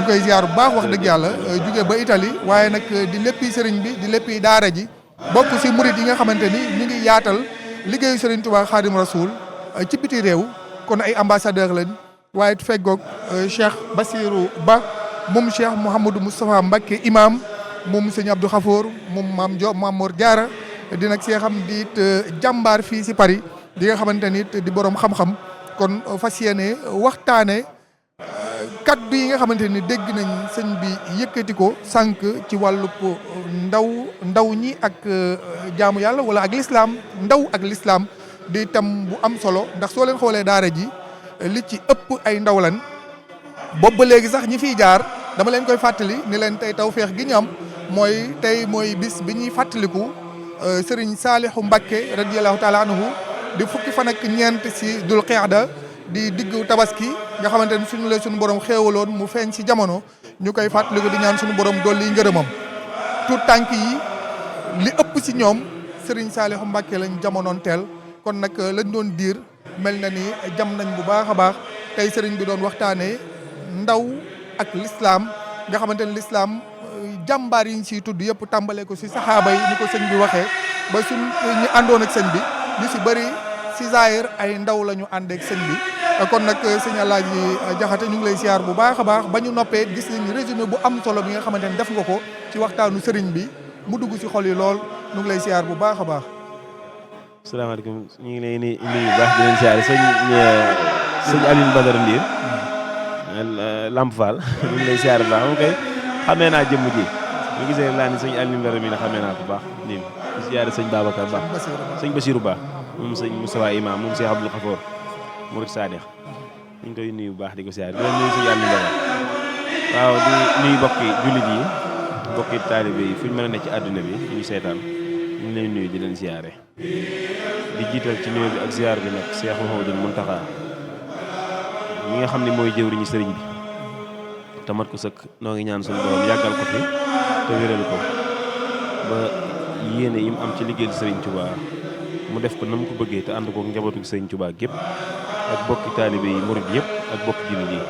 ñu koy ziar bu baax wax dëgg yàlla jóge ba Italie waaye nag di léppi sëriñ bi di léppi daara ji bokk si murit yi nga xamante ni ñu ngi yaatal liggéeyu Sëriñ Tuubaa Xaadim Rasuul ci biti réew kon ay ambassadeur lañ waaye feggoog Cheikh Bassirou Ba moom Cheikh Mouhamadou Moustapha Mbacké imam moom sëñ Abdou Khafour moom maam Mor Diarra di nag see xam di it jàmbaar fii si Paris di nga xamante ni di borom xam-xam kon fas yéene waxtaane kaddu yi nga xamante ni dégg nañ sëñ bi yëkkati ko sànq ci wàllub ndaw ñi ak jaamu yàlla wala ak lislaam ndaw ak lislaam di tam bu am solo ndax soo leen xoolee daara ji li ci ëpp ay ndaw lan boobu ba léegi sax ñi fiy jaar dama leen koy fàttali ni leen tey tawfeex gi ñu am mooy bis bi ñuy fàttaliku Serigne Saliou Mbacké radiyallahu taala anhu di fukki fan ak ñeent si dul qiyada di diggu tabaski nga xamante ni suñu borom xéewaloon mu feeñ si jamono ñu koy fàttaliku di ñaan suñu borom dolli ngërëmam tout tànk yi li ëpp si ñoom Serigne Saliou Mbacké lañ jamonoon teel kon nag lañ doon diir mel na ni jam nañ bu baax a baax tey Serigne bi doon waxtaanee ndaw ak l'islam nga xamante ni l'islam jàmbaar yi ñu siy tudd yëpp tàmbale ko si saxaaba yi ni ko sëñ bi waxee ba suñ ñu àndoon ak sëñ bi ñu si bëri si zaahir ay ndaw la ñu ànd ak sëñ bi kon nag sëñ Alaaji Jaxate ñu ngi lay siyaar bu baax a baax ba ñu noppee gis nañ résumé bu am solo bi nga xamante ni def nga ko ci waxtaanu sëriñ bi mu dugg si xol yi lool ñu ngi lay siyaar bu baax a baax. asalaamaaleykum ñu ngi lay nuyu bu baax di leen siyaar sëñ Alioune Badara Ndiir Lamp Fall ñu ngi lay siyaar bu baax moom kay xamee naa jëmm ji ñu gisee laa ni sëñ Alioune Badara mi ne xamee naa bu baax nii di siyaar sëñ Babacar Ba sëñ Bassirou Ba moom sëñ Moustapha Imam moom Cheikh Abdou Khafour Mourid Sadikh ñu ngi koy nuyu bu baax di ko siyaar di leen nuyu sëñ Alioune Badara waaw di nuyu bokki jullit yi bokki taalibe yi fu ñu mën a nekk ci àdduna bi ñu seetaan ñu ngi leen nuyu di leen siyaare di jiital ci nuyu bi ak siyaar bi nag Cheikh Mouhamadoul Mountakha ñi nga xam ne mooy jëwriñu sëriñ bi te mat ko sëkk noo ngi ñaan suñu borom yàggal ko fi te wéral ko ba yéene yi mu am ci liggéeyal sëriñ Touba mu def ko na mu ko bëggee te ànd ko njabootu sëriñ Touba gépp ak bokki taalibe yi murid yëpp ak bokki jullit yi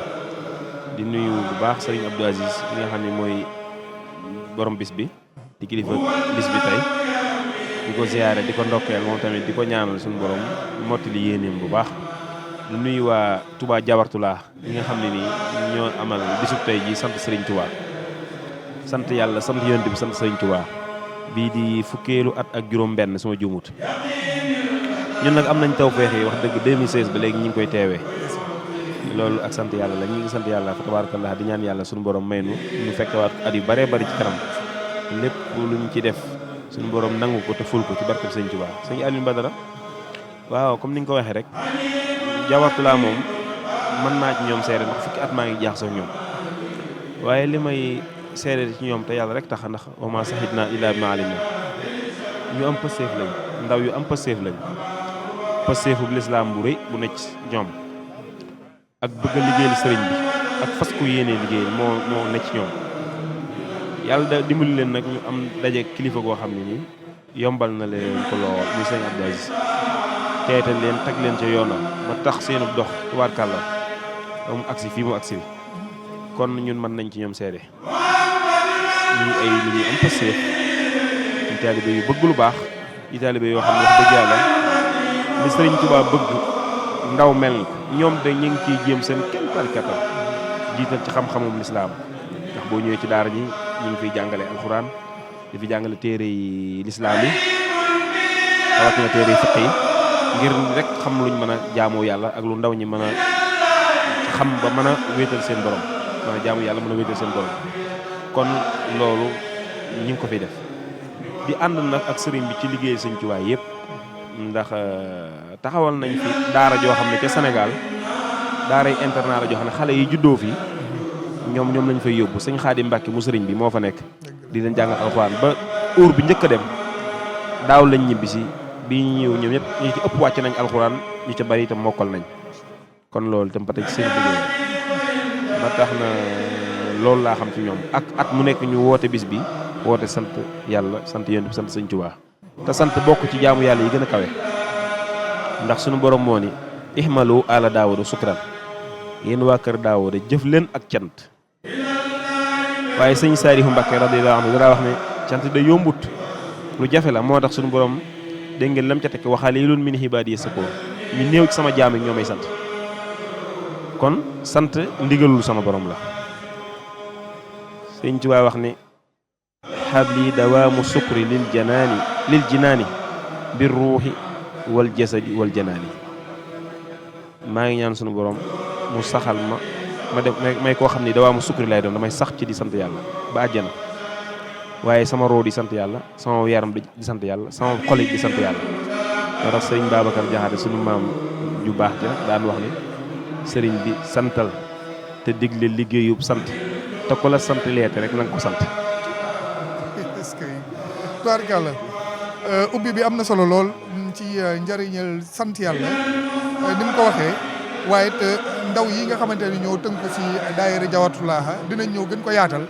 di nuyu bu baax sëriñ Abdou Aziz mi nga xam ne mooy borom bis bi di kilifa bis bi tey di ko ziyaare di ko ndokkeel moom tamit di ko ñaanal suñu borom mottali yéeneem bu baax di nuyu waa Touba Jawartulaa ñi nga xam ne nii ñoo amal bisub tey ji sant Serigne Touba sant yàlla sant yonent bi sant Serigne Touba bii di fukkeelu at ak juróom benn suma juumut ñun nag am nañ tawfeex yi wax dëgg 2016 ba léegi ñu ngi koy teewee loolu ak sant yàlla la ñu ngi sant yàlla fa tabarakallah di ñaan yàlla suñu borom may nu ñu fekkewaat at yu bëree bëri ci kanam lépp luñ ci def suñu borom nangu ko te ful ko ci barkeb Serigne Touba sëñ Alioune Badara waaw comme ni nga ko waxee rek Jawartulaa moom mën naa ci ñoom seere ndax fukki at maa ngi jaax sax ñoom waaye li may seere ci ñoom te yàlla rek tax ndax wa maa shahidnaa illaa bimaa alimnaa ñu am pësteef lañ ndaw yu am pësteef lañ pësteefu bu lislaam bu rëy bu nekk ñoom ak bëgg a liggéeyal sëriñ bi ak fas ko yéenee liggéeyal moo nekk ci ñoom yàlla da dimbali leen nag ñu am daje kilifa goo xam ne nii yombal na leen ko lool muy sëñ Abdou Aziz teetal leen tag leen ca yoonam ba tax seenu dox tubaarkàlla ba mu agsi fii mu agsi kon ñun mën nañ ci ñoom seede ñu ay lu ñuy am passeef ñu taalibe yu bëgg lu baax yi taalibe yoo xam ne wax dëgg yàlla li Sëriñ Tuubaa bëgg ndaw mel ñoom de ñu ngi ciy jéem seen kenn tarkatal jiital ci xam-xamum lislaam ndax boo ñëwee ci daara ji ñu ngi fiy jàngale alxuraan di fi jàngale téere yi lislaam yi rawatina téere yi fiq yi ngir rek xam luñ mën a jaamoo yàlla ak lu ndaw ñi mën a xam ba mën a wéetal seen borom mën a jaamu yàlla mën a wéetal seen borom kon loolu ñu ngi ko fiy def di ànd nag ak sëriñ bi ci liggéey Sëriñ Tuubaa yëpp ndax taxawal nañ fi daara joo xam ne ca Sénégal daara yi internat la joo xam ne xale yi juddoo fi ñoom lañ fay yóbbu sëñ Xaadim Mbàkke mu sëriñ bi moo fa nekk di leen jàngal alxuraan ba heure bi njëkk a dem daaw lañ ñibbi si bi ñu ñëw ñoom ñëpp ñu ci ëpp wàcc nañ alxuraan ñu ca bari itam mokkal nañ kon loolu itam ba tey ci seen liggéey ba tax na loolu laa xam ci ñoom ak at mu nekk ñu woote bis bi woote sant yàlla sant yonent bi sant Sëñ Tuubaa te sant bokk ci jaamu yàlla yi gën a kawe ndax suñu borom moo ni ihmalu ala daawuda sukran yéen waa kër daawuda jëf leen ak cant waaye sëñ Saalihu Mbàkke radiyallaahu anhu dara wax ne cant da yombut lu jafe la moo tax suñu borom dégg ngeen lam ca tekk wa qaliilun min ibaadiya shakuur ñu néew ci sama jaam yi ñoo may sant kon sant ndigalul sama borom la sëñ Tuubaa wax ne habli dawaamu sukri lil jinaani bir ruuxi wal jasadi wal janaani maa ngi ñaan sunu borom mu saxal ma def may koo xam ni dawaamu sukri lay doon damay sax ci di sant yàlla ba àjjana waaye sama roo di sant yàlla sama yaram di sant yàlla sama xol di sant yàlla moo tax sëriñ Babacar Jaxate sunu maam ju baax ja daan wax ni sëriñ bi santal te digle liggéeyub sant te ko la sant leete rek na nga ko sant. est-ce que tubaarkàlla ubbi bi am na solo lool ci njëriñal sant yàlla ni mu ko waxee waaye it ndaw yi nga xamante ne ñoo tënku si daayira Jawatulaaha dinañ ñëw gën ko yaatal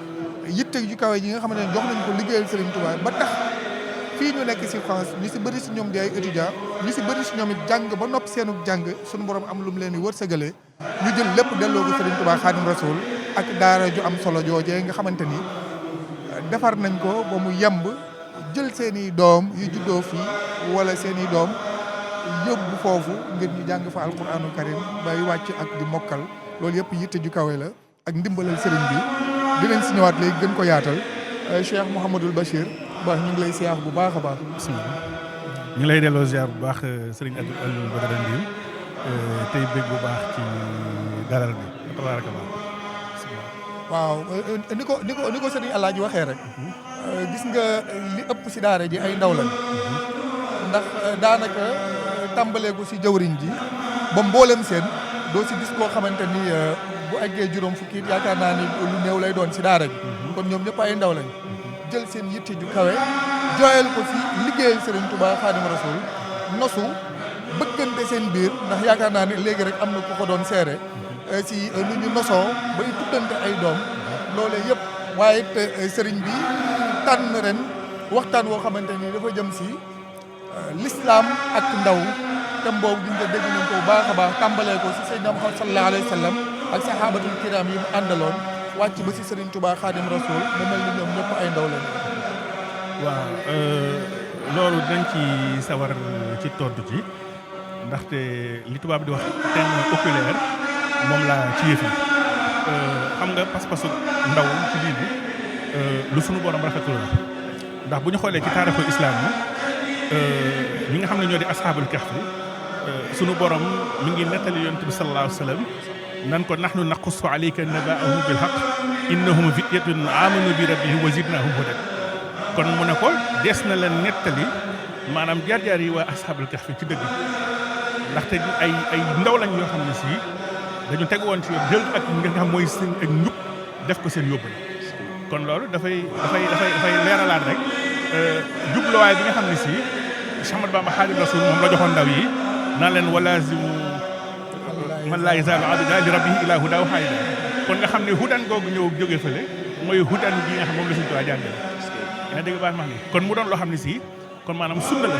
yitte yu kawe yi nga xamante ne jox nañ ko liggéeyal Serigne Touba ba tax fii ñu nekk si France ñu si bëri si ñoom di ay étudiants ñu si bëri si ñoom it jàng ba nopp seenu jàng suñu borom am lu mu leen di wërsëgalee ñu jël lépp delloo ko Serigne Touba Xaadim Rasuul ak daara ju am solo joojee nga xamante ni defar nañ ko ba mu yemb jël seen i doom yu juddoo fii wala seen i doom yóbbu foofu ngir ñu jàng fa alquraanu karim bay wàcc ak di mokkal loolu yëpp yitte ju kawe la ak ndimbalal sëriñ bi dinañ si ñëwaat léegi gën ko yaatal Cheikh Mouhamadul Bachir ba ñu ngi lay siyaar bu baax a baax. bisimilah ñu ngi lay delloo ziar bu baax sëriñ Aliou Badara Ndir tey bég bu baax ci dalal bi tabaarakallah. waaw ni ko sëriñ Alaaji waxee rek gis nga li ëpp si daara ji ay ndaw lañ ndax daanaka tàmbaleeku si jawriñ ji ba mboolem seen doo si gis koo xamante ni bu eggee juróom fukki it yaakaar naa ni lu néew lay doon si daara ji kon ñoom ñëpp ay ndaw lañ jël seen yitte ju kawe jooyal ko si liggéeyal Serigne Touba Xaadimu Rasuul nosu bëggante seen biir ndax yaakaar naa ni léegi rek am na ku ko doon seere si lu ñu nosoo bay tuddante ay doom loolee yëpp waaye it sëriñ bi tànn ren waxtaan woo xamante ni dafa jëm si l'islam ak ndaw tam boobu gis nga dégg nañ ko bu baax a baax tàmbalee ko si Seydina Muhammad sallallahu alayhi wa sallam ak sahabatul kiram yi mu àndaloon wàcc ba si Serigne Touba Xaadim Rasuul mu mel ni ñoom ñëpp ay ndaw lañ. waaw loolu dañ ci sawar ci tontu ci ndaxte li tubaab di wax témoin oculaire moom laa ci yëf yi xam nga pas-pasu ndaw ci diin bi lu sunu borom rafetul la ndax bu ñu xoolee ci taarixu islam yi ñi nga xam ne ñoo di ashaabul kahfi sunu borom mi ngi nettali yonent bi sallallahu alayhi wa sallam nan ko nahnu naqussu alayka naba'ahum bil haqq innahum fityatun amanu bi rabbihim wa zidnahum hudan kon mu ne ko des na la nettali maanaam jaar-jaar yi waa ashaabul kahfi ci dëgg ndaxte ay ndaw lañ yoo xam ne si dañu teg woon ci yoon jël ak nga xam mooy seen ak njub def ko seen yóbbal kon loolu dafay leeralaat rek jubluwaay bi nga xam ne si Cheikh Ahmadou Bamba Xaadimu Rasuul moom la joxoon ndaw yi naan leen walaazimu man laa yazaalu abdan li rabbihi ilaa hudaa haayida kon nga xam ne hudan googu ñëw jógee fële mooy hudan gi nga xam moom la suñu tuwaa jàngale yaa dégg baax ma ni kon mu doon loo xam ne si kon maanaam sunna la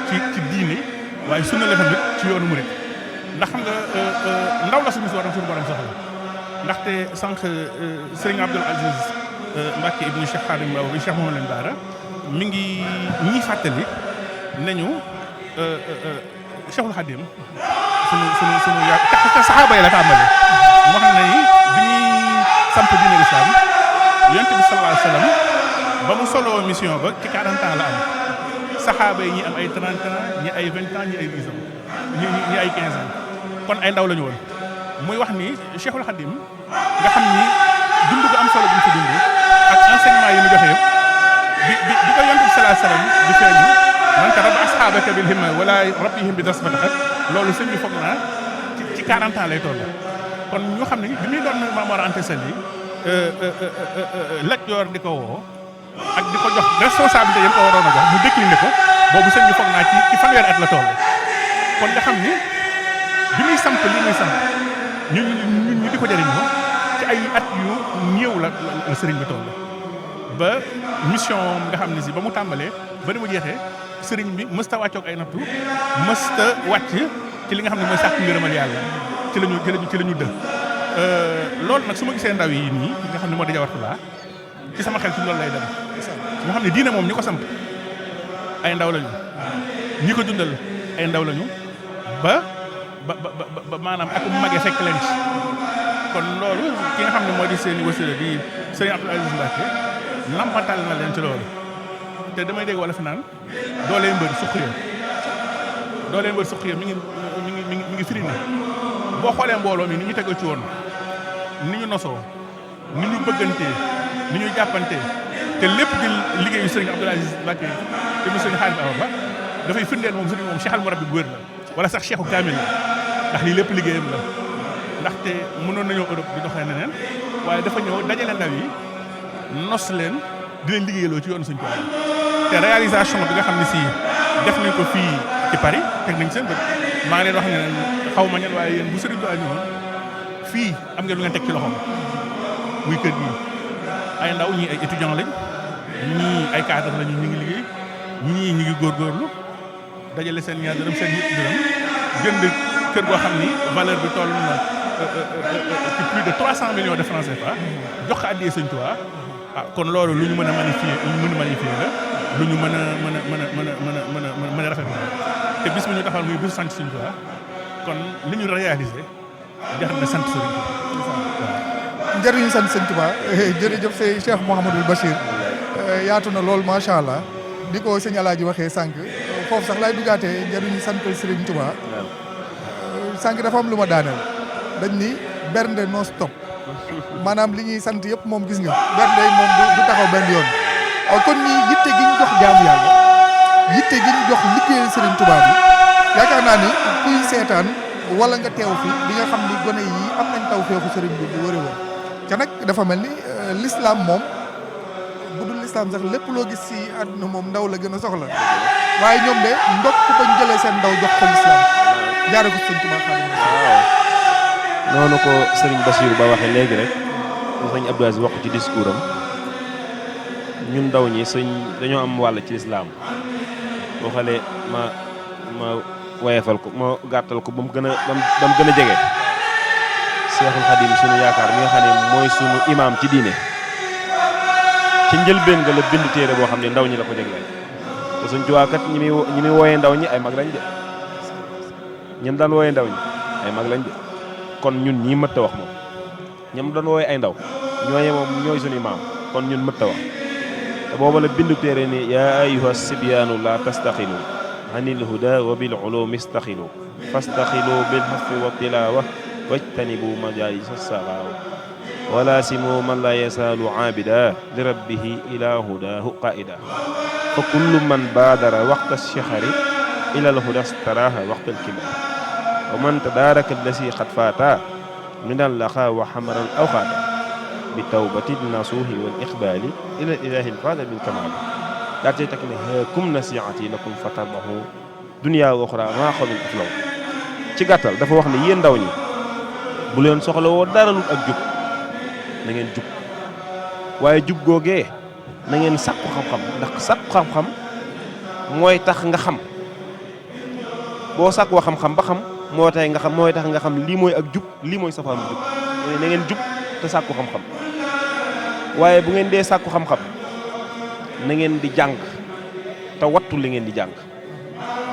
ci diine waaye sunna la tamit ci yoonu murid ndax xam nga ndaw la suñu borom soxla ndaxte sànq Serigne Abdoul Aziz Mbacke ibnu Cheikh Khadim Awa bi Cheikh Mouhamadou Lamine Bara mi ngi ñii fàttali nañu Cheikhul Khadim sunu yaa te saxaaba yi la tàmbale moo xam ne ni bi ñuy samp diine l'islam yonent bi sallallahu alayhi wa sallam ba mu soloo mission ba ci 40 ans la am saxaaba yi ñi am ay 30 ans ñi ay 20 ans ñi ay 10 ans ñi ay 15 ans kon ay ndaw la ñu woon muy wax ni Cheikhul Khadim nga xam ni dund gu am solo bu ñu fi dund ak enseignement yi mu joxe yëpp bi ko yonent bi sallallahu alayhi wa sallam di feeñu man ka rabbi ashaabaka bil himma wala rabbihim bi dasmataxat loolu sëñ bi foog naa ci 40 ans lay toll kon ñu xam ne bi muy doon Maam Mor Anta Sali Lat Joor di ko woo ak di ko jox responsabilité yam ko waroon a jox mu décliné ko boobu sëñ bi foog naa ci fanweeri at la toll kon nga xam ni bi muy samp li muy samp ñu di ko jëriñoo ci ay at yu néew la sëriñ bi toll ba mission nga xam ne si ba mu tàmbalee ba ni mu jeexee sëriñ bi mësta wàccoog ay nattu mësta wàcc ci li nga xam ne mooy sàkk ngërëmal yàlla ci la ñu dël loolu nag su ma gisee ndaw yi nii nga xam ne moo di Jawatulaa ci sama xel ci loolu lay dem nga xam ne diine moom ñi ko samp ay ndaw lañu ñi ko dundal ay ndaw lañu ba maanaam ak magee fekk leen ci kon loolu ki nga xam ne moo di seen wasila di Serigne Abdoul Aziz Mbacké nampatal na leen ci loolu te damay dégg wala fi naan doolee mbër suqya mi ngi firi na boo xoolee mbooloo mi ni ñu tegal ci woon ni ñu nosoo ni ñu bëggantee ni ñu jàppantee te lépp di liggéeyu Serigne Abdoul Aziz Mbacké te mu Serigne Khadim Awa Ba dafay firndeel moom Serigne moom Cheikh al Murabbi bu wér la wala sax Cheikhu Kamil la ndax lii lépp liggéeyam la ndaxte mënoon nañoo Europe di doxee neneen waaye dafa ñëw dajale ndaw yi nos leen di leen liggéeyaloo ci yoonu Sëñ Tuubaa te réalisation bi nga xam ne si def nañ ko fii ci Paris teg nañ seen bët maa ngi leen wax ne xaw ma ñan waaye yéen bu Sëriñ Tuubaa ñëwoon fii am ngeen lu ngeen teg ci loxoom muy kër gi ay ndaw ñii ay étudiants lañ ñii ay cadre lañu ñu ngi liggéey ñii ñu ngi góorgóorlu dajale seen ñaar dërëm seen yëpp dërëm jënd kër goo xam ni valeur bi toll na ci plus de 300 millions de francs CFA jox ko addiyee Sëñ Tuubaa kon loolu lu ñu mën a magnifier la lu ñu mën a rafetlu te bis bi ñu taxawal muy bisu sant Sëñ Tuubaa kon li ñu réalisé jar na sant Sëriñ Tuubaa. njëriñu sant Sëñ Tuubaa jërëjëf say Cheikh Mouhamadul Bachir yaatu na lool macha allah di ko sëñ Alaaji waxee sànq foofu sax laay dugaatee njëriñu sant Sëriñ Tuubaa sànq dafa am lu ma daaneel dañ ni bernde non stop maanaam li ñuy sant yëpp moom gis nga bernde moom du taxaw benn yoon kon ñi yitte gi ñu jox jaamu yàlla yitte gi ñu jox liggéeyal Sëriñ Tuubaa bi yaakaar naa ni kuy seetaan wala nga teew fi di nga xam ni gone yi am nañ taw feexu sëriñ bi bu wër a wër te nag dafa mel ni l'islam moom bu dul l'islam sax lépp loo gis si àdduna moom ndaw la gën a soxla waaye ñoom de ndokk bañ jëlee seen ndaw jox ko l'islam jaare ko Sëriñ Tuubaa Xaadimu Rasuul noonu ko Serigne Bassirou Ba waxee léegi rek sëñ Abdou Aziz wax ci discours am ñun ndaw ñi dañoo am wàll ci lislaam boo xalee ma wayefal ko ma gàttal ko ba mu gën a jege Seexul Xadim sunu yaakaar mi nga xam ne mooy sunu imaam ci diine ci njëlbeen nga la bind téere boo xam ne ndaw ñi la ko jagleel te Sëñ Tuubaa kat ñi muy wooyee ndaw ñi ay mag lañ de ñam daan wooyee ndaw ñi ay mag lañ de kon ñun ñii mëtt a wax moom ñam doon wooye ay ndaw ñooy suñu maam kon ñun mëtt a wax te booba la bindu téere ni yaa ayyuha sibyaanu la tastaxilu anil huda wa bil ulumi istaxilu fastaxilu bil hafi wa tilawa wajtanibu majalisa saxaaw wala simu man la yasaalu aabida li rabbihi ila hudahu qaida fa kullu man baadara waqta shixari ila al huda staraha waqta al kibar wa man tadaaraka allasi qad faata min allaqa wa xamaran aw xaata bi tawbati nasuuhi wal iqbaali ila ilahi lfaada bil kamaal daa tey takk ne haakum nasiihati lakum fatarbahu dunya wa uxra maa xawmin aflaw ci gàttal dafa wax ne yéen ndaw ñi bu leen soxla woo dara lu ak jub na ngeen jub waaye jub googee na ngeen sàkku xam-xam ndax sàkku xam-xam mooy tax nga xam boo sàkkoo xam-xam ba xam mooy tax nga xam lii mooy ak jub lii mooy safaanu jub na ngeen jub te sàkku xam-xam waaye bu ngeen dee sàkku xam-xam na ngeen di jàng te wattu li ngeen di jàng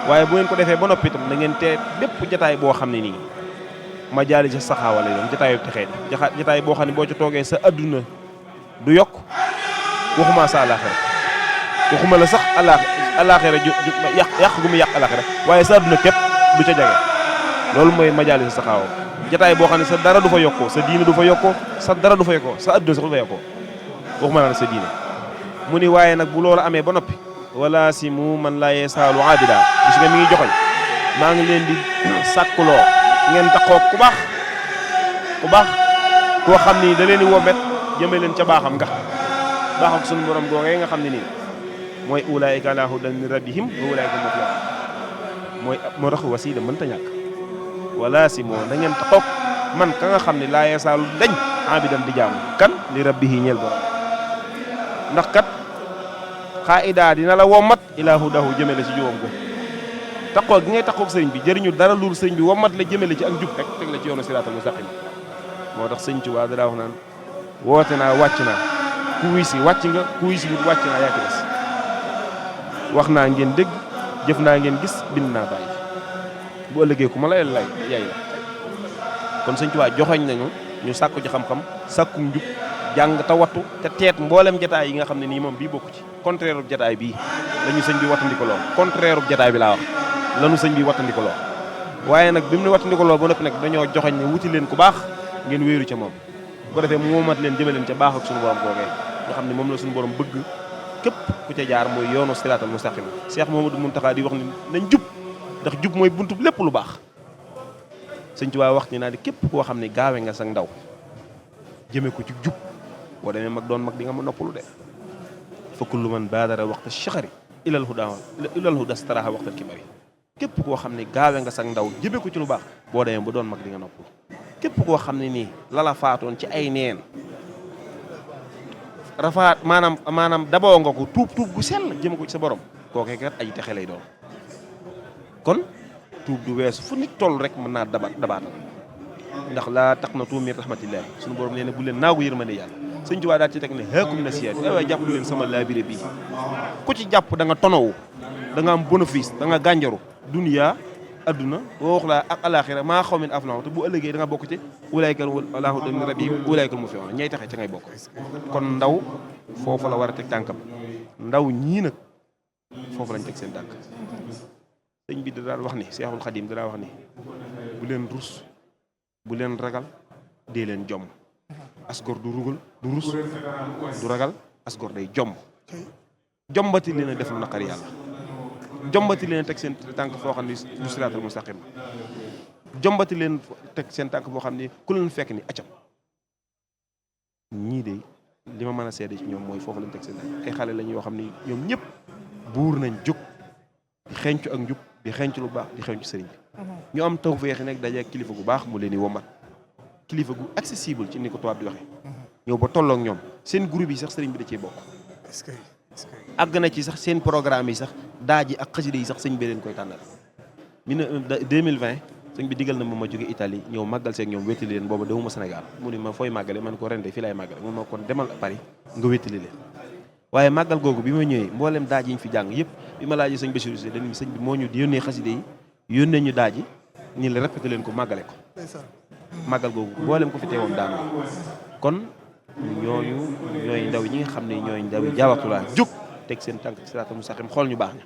waaye bu ngeen ko defee ba noppi itam na ngeen tee bépp jataay boo xam ne nii ma jaali sa saxaawa lay doon jataayu texee jataay boo xam ne boo ci toogee sa adduna du yokk waxuma sa àllaaxira waxuma la sax àllaaxira yàq gu mu yàq àllaaxira waaye sa adduna képp du ca jage loolu mooy majaali sa saxaawa jataay boo xam ne sa dara du fa yokkoo sa diine du fa yokkoo sa dara du fa yokkoo sa adduna sax du fa yokkoo waxuma la sa diine mu ni waaye nag bu loolu amee ba noppi wala si mu man laa yee saalu abida gis nga mi ngi joxoñ maa ngi leen di sàkkuloo ngeen taxoo ku baax koo xam ni da leen di womet jëme leen ca baaxam nga baax ak sunu borom googee nga xam ne nii mooy ulaayika ala hudan min rabbihim wa ulaayika muflihun mooy moo tax wasiila mënta ñàkk wala si moo na ngeen taxoog man ka nga xam ne laa yee saalu dañ abidan di jaamu kan li rabbihi ñeel borom ndax kat xaaidaa dina la womat ilaa hudahu jëmele ci juróom ga taqoo gi ngay taqoog sëriñ bi jëriñu dara luul sëriñ bi womat la jëmele ci ak jub rek teg la ci yoonu siraatal mustaqim moo tax sëñ Tuubaa daa wax naan woote naa wàcc naa ku wuy si wàcc nga ku wuy si wut wàcc naa yaa ci des wax naa ngeen dégg jëf naa ngeen gis bind naa bàyyi bu ëllëgee ku ma lay yaay la kon Sëñ Tuubaa joxoñ nañu ñu sàkku ci xam-xam sàkku njub jàng te wattu te teet mboolem jataay yi nga xam ne nii moom bii bokku ci contraire ub jataay bii lañu sëñ bi wattandiko loo contraire ub jataay bi laa wax lanu sëñ bi wattandiko loo waaye nag bi mu ne wattandiko loo ba noppi nag dañoo joxoñ ne wuti leen ku baax ngeen wéeru ca moom bu ko defee mu woomat leen jëme leen ca baax ak suñu borom googee nga xam ne moom la suñu borom bëgg képp ku ca jaar mooy yoonu siraatal mustaqim Cheikh Mouhamadou Mountakha di wax ni nañ jub ndax jub mooy buntu lépp lu baax Sëñ Tuubaa wax ni naa di képp koo xam ne gaawe nga sa ndaw jëme ko ci jub boo demee mag doon mag di nga ma noppalu de fa kullu man baadara waxta chahari ilal huda staraha waxtal kibari képp koo xam ne gaawe nga sa ndaw jëme ko ci lu baax boo demee ba doon mag di nga noppalu képp koo xam ne nii lala faatoon ci ay neen rafaat maanaam daboo nga ko tuub gu sell jëme ko ci sa borom kookee kat aji texe lay doon kon tuub du weesu fu nit toll rek mën naa dabaatal ndax laa taqnatu min rahmatillah suñu borom nee na bu leen naagu yërmande yàlla Sëñ Tuubaa daal ci teg ne haakum nasiihati ay waay jàpp leen sama laabire bii ku ci jàpp da nga tonowu da nga am bénéfice da nga gànjaru duniya adduna boo wax laa ak alaxira maa xaw min aflahu te bu ëllëgee da nga bokk ci ulaykal allahu min rabbihim ulaykal muflihun ñay taxe ca ngay bokk kon ndaw foofu la war a teg tànkam ndaw ñii nag foofu lañ teg seen tànk sëñ bi da daal wax ni Seexul Xadim da daa wax ni bu leen rus bu leen ragal dee leen jomm asgor du rus du ragal asgor day jomb jombati leen a def lu naqari yàlla jombati leen teg seen tànk foo xam ne du siraatal mustaqim jombati leen teg seen tànk foo xam ne ku leen fekk ni acam ñii de li ma mën a seede ci ñoom mooy foofu lañ teg seen tànk ay xale lañ yoo xam ne ñoom ñëpp buur nañ jóg di xencu ak njub di xencu lu baax di xencu sëriñ bi ñu am tawfeex nag daje ak kilifa gu baax mu leen di womat kilifa gu accessible ci ni ko tubaab di waxee ñëw ba tolloog ñoom seen groupe yi sax sëriñ bi da cee bokk àgg na ci sax seen programme yi sax daaji ak xasida yi sax sëñ bi leen koy tànnal 2020 sëñ bi digal na ma jóge Italie ñëw màggal seeg ñoom wéttali leen booba dewuma Sénégal mu ne ma fooy màggale man ko rende fii laay màggale mun ma kon demal Paris nga wéttali leen waaye màggal googu bi ma ñëwee mboolem daaj yi ñu fi jàng yëpp bi ma laajee sëñ Bassirou Sy dañu sëñ bi moo ñu yónnee xasida yi yónnee ñu daaji ñi la répété leen ko màggale ko màggal googu mboolem ko fi teewoon daana kon ñooy ndaw ñi nga xam ne ñooy ndaw yi jaawatulaa jóg teg seen tànk siraatal mustaqim xool ñu baax ña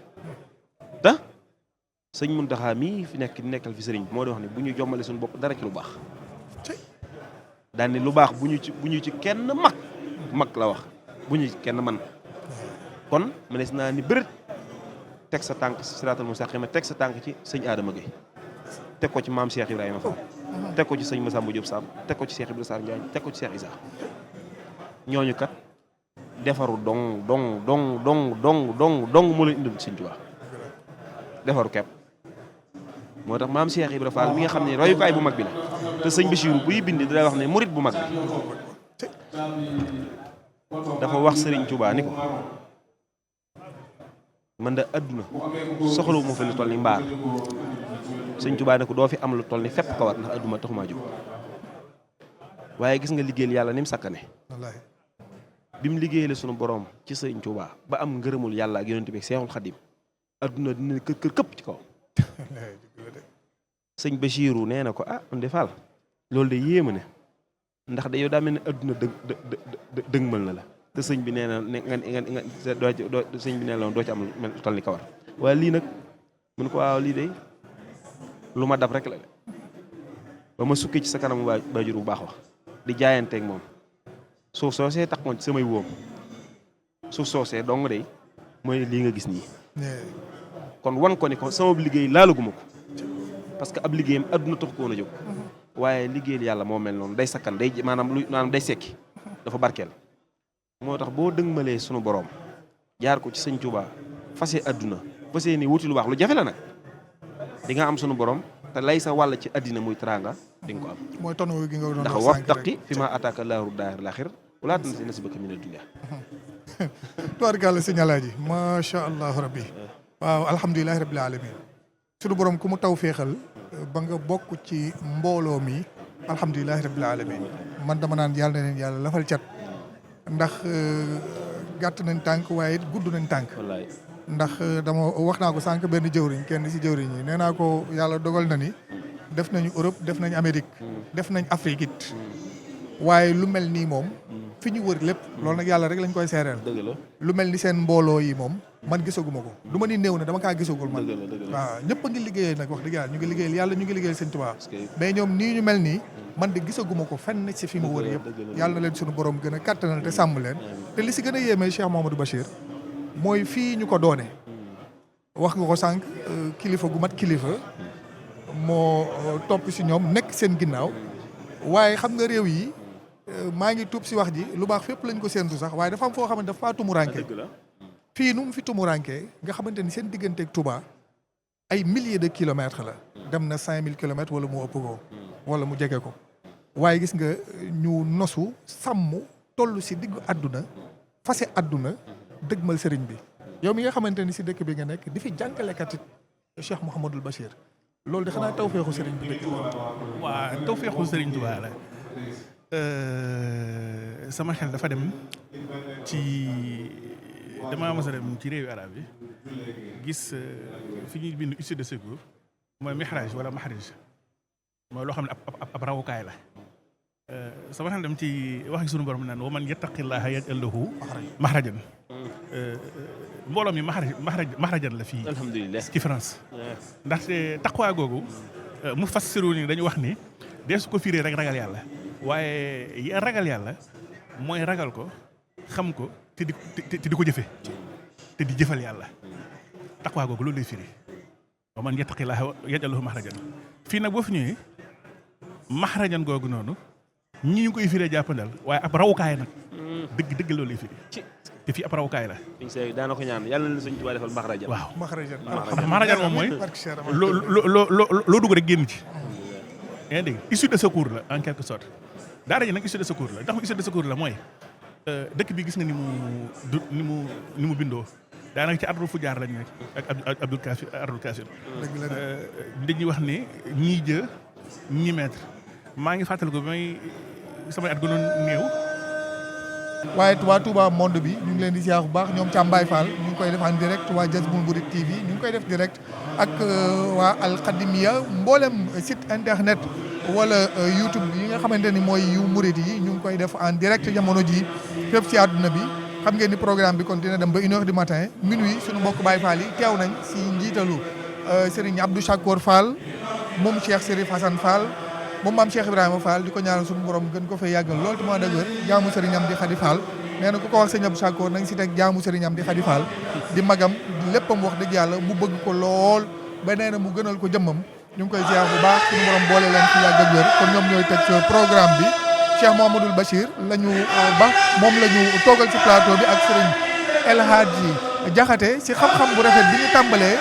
te sëñ Muntaxa mii fi nekk nekkal fi sëriñ bi moo di wax ne bu ñu jommale suñu bopp dara ci lu baax daal ni lu baax bu ñu ci kenn mag la wax bu ñu ci kenn man kon mënees naa ni bërët teg sa tànk siraatal mustaqim teg sa tànk ci sëñ Adama Gueye teg ko ci maam Cheikh Ibrahima Fall teg ko ci sëñ Massamba Diop Samb teg ko ci Cheikh Ibrahima Sarr Ndiaye teg ko ci Cheikh Issa ñooñu kat defaru dong moo leen indil sëñ Tuubaa defaru kepp moo tax maam Cheikh Ibrahima Fall mi nga xam ne royukaay bu mag bi la te sëñ Bassirou buy bindi da wax ne murit bu mag bi dafa wax sëriñ Tuubaa ni ko man da adduna soxlawu ma fi lu toll ni mbaar sëñ Tuubaa ne ko doo fi am lu toll ni fépp kawat ndax adduna taxumaa jóg waaye gis nga liggéeyal yàlla ni mu sakkane bi mu liggéeyale sunu borom ci sëñ Tuubaa ba am ngërëmul yàlla ak yonent bi Seexul Xadim adduna dina kër këpp ci kaw sëñ Bassirou nee na ko man de Fall loolu de yéema ne ndax de yow daa mel ne adduna dëgmal na la te sëñ bi nee na sëñ bi nee na doo ci am lu toll ni kawar waaye lii nag mun ko waaw lii de lu ma dab rek la de ba ma sukkee ci sa kanam waajur bu baax wax di jaayanteeg moom suuf soosee taxoon ci samay wóom suuf soosee dong de mooy lii nga gis nii kon wan ko ni ko sama liggéey laalaguma ko parce que ab liggéeyam adduna tax ko woon a jóg waaye liggéeyal yàlla moo mel noonu day sakkan day maanaam day sekki dafa barkeel moo tax boo dëgmalee sunu borom jaar ko ci sëñ Tuubaa fase adduna fase ni wuti lu baax lu jafe la nag di nga am sunu borom te lay sa wàll ci addina muy teraanga di nga ko am. mooy tonneau gi nga doon ndax wabtaqi fi ma ataaka laahu daaral aaxira wala tansa nasiibaka mina dunya. tubaarkàlla sëñ Alaaji macha allah rabbi waaw alhamdulilah rabbil alamin sunu borom ku mu taw féexal ba nga bokk ci mbooloo mi alhamdulilah rabbil alamin man dama naan yàlla na leen yàlla lafal cat ndax gàtt nañ tànk waaye it gudd nañ tànk. wallaay ndax dama wax naa ko sànq benn jëwriñ kenn si jëwriñ yi nee naa ko yàlla dogal na ni def nañu Europe def nañ Amérique def nañ Afrique it waaye lu mel nii moom fi ñu wër lépp loolu nag yàlla rek lañ koy seereel. dëgg la lu mel ni seen mbooloo yi moom man gisaguma ko du ma ni néew na dama kaa gisagul man. dëgg la dëgg la waaw ñëpp a ngi liggéeyee nag wax dëgg yàlla ñu ngi liggéeyal yàlla ñu ngi liggéeyal seen Tuubaa parce que mais ñoom nii ñu mel nii man de gisaguma ko fenn ci fi ma wër yëpp yàlla na leen suñu borom gën a kattanal te sàmm leen te li si gën a yéemee Cheikh Mouhamadou Bachir mooy fii ñu ko doone wax nga ko sànq kilifa gu mat kilifa moo topp si ñoom nekk seen ginnaaw waaye xam nga réew yi maa ngi tuub si wax ji lu baax fépp lañ ko séentu sax waaye dafa am foo xamante dafa faa tumuranke dëgg la fii nu mu fi tumurankee nga xamante ni seen digganteeg Touba ay milliers de kilomètres la dem na 5000 kilomètres wala mu ëpp ko wala mu jege ko waaye gis nga ñu nosu sàmm toll si diggu àdduna fase àdduna dëgmal sëriñ bi yow mi nga xamante ni si dëkk bi nga nekk di fi jàngalekat it Cheikh Mouhamadul Bachir loolu de xanaa tawfeexu sëriñ bi dëkk waa tawfeexu sëriñ Tuubaa la sama xel dafa dem ci damaa mos a dem ci réewi arab yi gis fi ñuy bind issue de secours mooy mihraj wala mahraj mooy loo xam ne ab rawukaay la sama xel dem ci wax sunu borom naan wa man yattaqillaha yaj'al lahu mahrajan mbooloo mi mahrajan la fii alhamdulilah ci France ndaxte taqwa googu mu fassiru ni dañu wax ni deesu ko firee rek ragal yàlla waaye ragal yàlla mooy ragal ko xam ko te di ko jëfe te di jëfal yàlla taqwa googu loolu lay firi wa man yattaqillaha yaj'al lahu mahrajan fii nag boo fi ñëwee mahrajan googu noonu ñi ñu koy firee jàppandal waaye ab rawukaay nag dëgg loolu lay firi te fii ab rawukaay la. daana ko ñaan yàlla na Sëñ Tuubaa defal maxrajan. waaw maxrajan moom mooy loo dugg rek génn ci. yaa ngi dégg issue de secours la en quelque sorte daara ji nag issue de secours la ndax issue de secours la mooy dëkk bi gis nga ni mu bindoo daanaka ci ardul fujaar lañ nekk ak Abdul Kaafir. dañuy wax ne ñii jë ñi mètre maa ngi fàttaliku bi may samay at gënoon néew. waaye waa Touba monde bi ñu ngi leen di ziar bu baax ñoom Thiam Baye Fall ñu ngi koy def en direct waa Jazboul Mouride TV ñu ngi koy def direct ak waa Al Khadimiya mboolem site internet wala YouTube yi nga xamante ni mooy yu Mouride yi ñu ngi koy def en direct jamono ji fépp ci àdduna bi xam ngeen ni programme bi continué dem ba 1h du matin minuit suñu mbokk Baye Fall yi teew nañ si njiitalu Serigne Abdou Chakour Fall moom Cheikh Serif Hassan Fall moom maam Cheikh Ibrahima Fall di ko ñaanal suñu borom gën ko fay yàggal lool te moo dëgër jaamu Serigne Amdi Khady Fall nee na ku ko wax sëñ Abdou Chakour na nga si teg jaamu Serigne Amdi Khady Fall di magam léppam wax dëgg yàlla mu bëgg ko lool ba nee na mu gënal ko jëmmam ñu ngi koy ziar bu baax suñu borom boole leen fi yàgg ak wér kon ñoom ñooy teg programme bi Cheikh Mouhamadoul Bachir la ñu ba moom la ñu toogal ci plateau bi ak Serigne El Hadji Diakhaté si xam-xam bu rafet bi ñu tàmbalee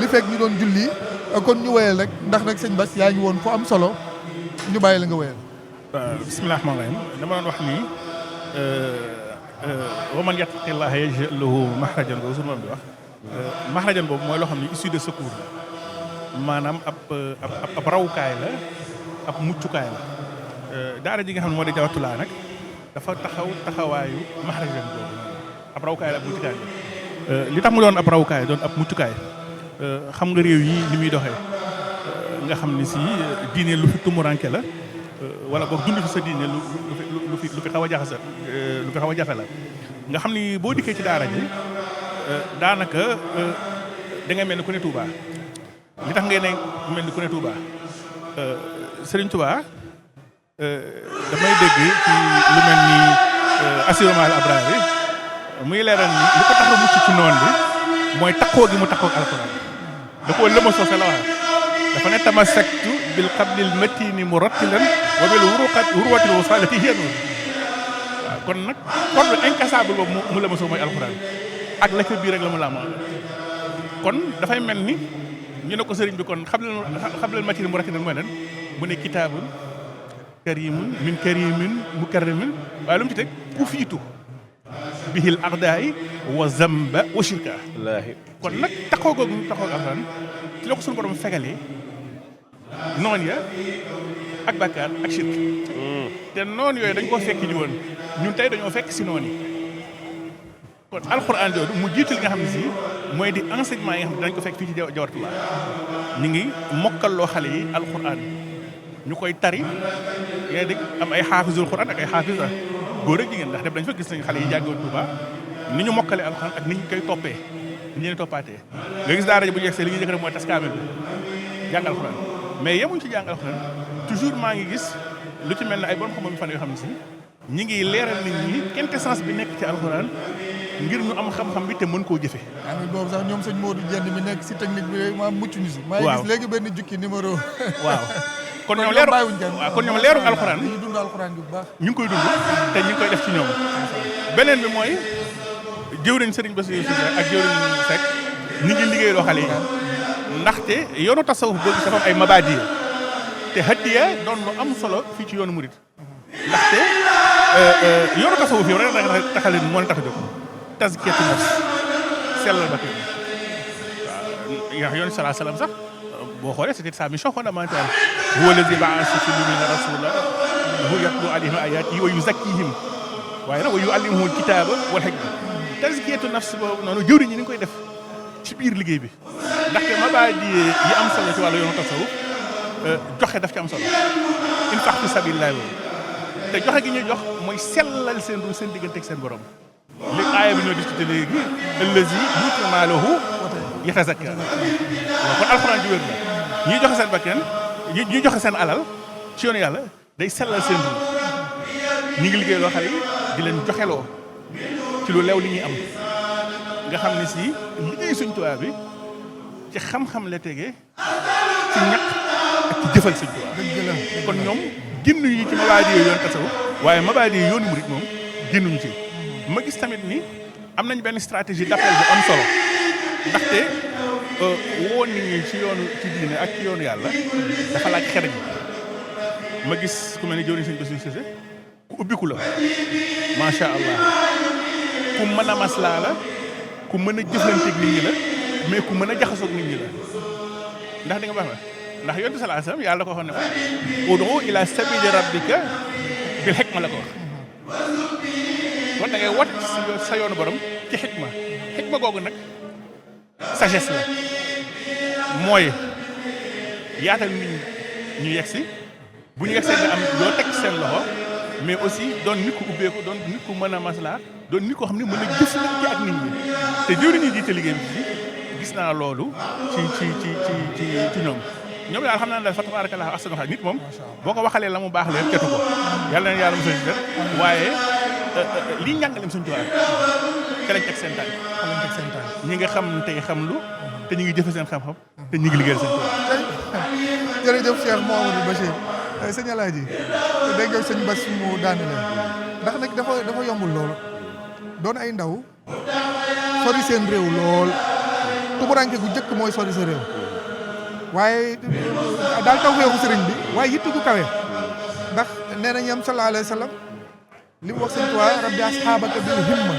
li fekk ñu doon julli kon ñu wéyal rek ndax nag sëñ Bass yaa ngi woon fu am solo ñu bàyyi la nga wéyal. bismillahi rahmaani rahim dama doon wax ni wa man yattaqillaha yaj'al lahu mahrajan boobu suñu moom di wax mahrajan boobu mooy loo xam ne issue de secours la maanaam ab rawukaay la ab muccukaay la daara ji nga xam ne moo di Jawatulaa nag dafa taxawaayu mahrajan boobu ab rawukaay la ab muccukaay li tax mu doon ab rawukaay doon ab muccukaay xam nga réew yi ni muy doxee nga xam ne si diine lu fi tumuranke la wala boog dund fi sa diine lu fi xaw a jaxase lu fi xaw a jafe la nga xam ni boo dikkee ci daara ji daanaka da ngay mel ni ku ne Touba li tax ngay ne mel ni ku ne Touba Serigne Touba damay dégg ci lu mel ni assurement al abrar yi muy leeral ni li ko tax a mucc ci noon bi mooy takkoo gi mu takkoo ak alxuraan da koo lëma soose la wax dafa ne tamassaktu bil qablil matini murattilan wa bil urwatil wusalati hiya nur waaw kon nag corde incassable boobu mu lëma soo mooy alxuraan ak la ca biir rek la mu laamoo kon dafay mel ni ñu ne ko sëriñ bi kon xablal matini murattilan mooy lan mu ne kitaabun karimun min karimin mukarramin waaye lu mu ci teg ku fiitu bihil aqdaay wa zamba wa shirka kon nag taxaw googu taxaw alxuraan ci la ko suñu borom fegalee noon ya ak bàkkaar ak shirk te noon yooyu dañ koo fekk ji woon ñun tey dañoo fekk si noonu kon alxuraan jooju mu jiitu li nga xam ne si mooy di enseignement yi nga xam ne dañ ko fekk fii ci Jawartulaa ñu ngi mokkalloo xale yi alxuraan ñu koy tari yaa dégg am ay xaafisul xuraan ak ay xaafis góor ak jigéen ndax dem dañ fa gis nañ xale yi jàngoon Touba ni ñu mokkale alxuraan ak ni ñu koy toppee ni ñu leen toppaatee nga gis daara ji bu jeexee li ñuy njëkk rek mooy tas kaamil bi jàng alxuraan mais yemuñ ci jàng alxuraan toujours maa ngi gis lu ci mel ne ay borom xam-xam fan yoo xam ne si ñi ngi leeral nit ñi quintessence bi nekk ci alxuraan ngir ñu am xam-xam bi te mën koo jëfe amit boobu sax ñoom sëñ Modou Dieng mi nekk si technique bi maa mucc ñu si maa ngi gis léegi benn jukki numéro waaw kon ñoom leeru waaw kon ñoom leeru alxuraan ñu dund alxuraan bi bu baax ñu ngi koy dund te ñu ngi koy def ci ñoom beneen bi mooy jëwriñ Serigne Bassirou Cissé ak jëwriñ Seck ñu ngi liggéey loo xale yi ndaxte yoonu tasawuf boo gis dafa am ay mabadiya te hadiya doon lu am solo fii ci yoonu murid ndaxte yoonu tasawuf yow rek taxaleen moo leen tax a jóg tazkiyatu nafs sellal bakkan waaw yoonu salaa salaam sax boo xoolee c'était sa mission fondamentale huwa allazi ba'atha fil ummiyyiina rasuulan yatluu alayhim aayaatihi wa yuzakkihim waaye nag wa yu'allimuhumul kitaaba wal hikma tazkiyatu nafs boobu noonu jëwriñ ñi ni ngi koy def ci biir liggéey bi ndaxte mabaadi yi am solo ci wàllu yoonu tasawuf joxe daf ci am solo infaq fi sabilillah te joxe gi ñuy jox mooy sellal seen ru seen diggante ak seen borom li aaya bi ñoo discuté léegi allazi yu'ti maalahu yatazakka waaw kon alxuraan ji wér na ñuy joxe seen bakkan ñuy joxe seen alal ci yoonu yàlla day sellal seen ru ñi ngi liggéey loo xale yi di leen joxeloo ci lu leew li ñuy am nga xam ne si liggéey Sëñ Tuubaa bi ci xam-xam la tegee ci ñaq ak ci jëfal Sëñ Tuubaa kon ñoom génnuñu ci mabaadi yooyu yoon tasawuf waaye mabaadi yi yoonu murit moom génnuñu ci ma gis tamit ni am nañ benn stratégie d'appel bu am solo ndaxte woo nit ñi ci yoonu ci diine ak ci yoonu yàlla dafa laaj xereñ ma gis ku mel ne jëwriñ Sëñ Bassirou Cissé ku ubbiku la macha allah ku mën a maslaa la ku mën a jëflanteeg nit ñi la mais ku mën a jaxasoog nit ñi la ndax di nga baax ndax yonent bi sallallahu alayhi wasallam yàlla da ko waxoon ne ko ud'u ila sabili rabbika bil hikma la ko wax kon da ngay wat sa yoonu borom ci xikma googu nag sagesse la mooy yaatal nit ñu yegsi bu ñu yegsee nga am doo teg seen loxo mais aussi doon nit ku ubbeeku doon nit ku mën a maslaa doon nit koo xam ne mën a jëflante ak nit ñi te jëwriñ ñi jiite liggéey bi gis naa loolu ci ñoom daal xam naa ne daal fa tabarakallah ahsanu xaaliqiin nit moom boo ko waxalee la mu baax la ketu ko yàlla na yàlla mosal ci def waaye lii njàngaleem Sëñ Tuubaa ka lañ teg seen tànk ñi nga xam tey xam lu te ñu ngi jëfe seen xam-xam te ñu ngi liggéeyal Sëñ Tuubaa jërëjëf Cheikh Mouhamadou Bachir sëñ Alaaji dégg nga sëñ Bass mu daanele ndax nag dafa yombul lool doon ay ndaw sori seen réew lool tumuranke gu njëkk mooy sori sa réew waaye daal taw feexu sëriñ bi waaye yitt gu kawe ndax nee na ñam sallallahu alayhi wa sallam li mu wax sëñ Tuubaa rabbi asxaabaka bil himma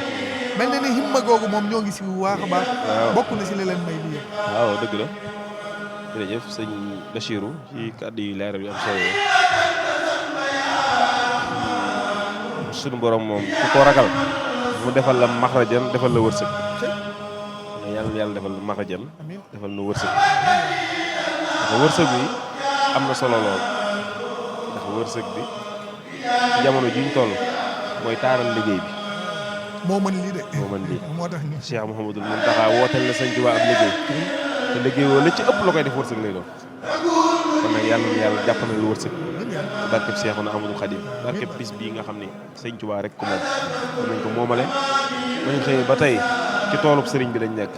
mel na ni himma googu moom ñoo ngi si waax a baax bokk na si li leen may lii waaw dëgg la jërëjëf sëñ Bachirou ci kàddu yu leeral yu am solo suñu borom moom ku ko ragal mu defal la maxrajan defal la wërsëg yàlla defal la maxrajan defal la wërsëg ndax wërsëg bi am na solo lool ndax wërsëg bi jamono ji ñu toll mooy taaral liggéey bi moo mën lii de moo mën lii moo tax ni Cheikh Mouhamadul Mountakha wootal na Sëñ Tuubaa ab liggéey te liggéey woo la ci ëpp la koy def wërsëg lay doon kon nag yàlla jàpp na lu wërsëg barkeb Seexuna Ahmadul Xadim barkeb bis bii nga xam ne Sëñ Tuubaa rek ko moom nañ ko moomale nañ xëy ba tey ci toolub sëriñ bi lañ nekk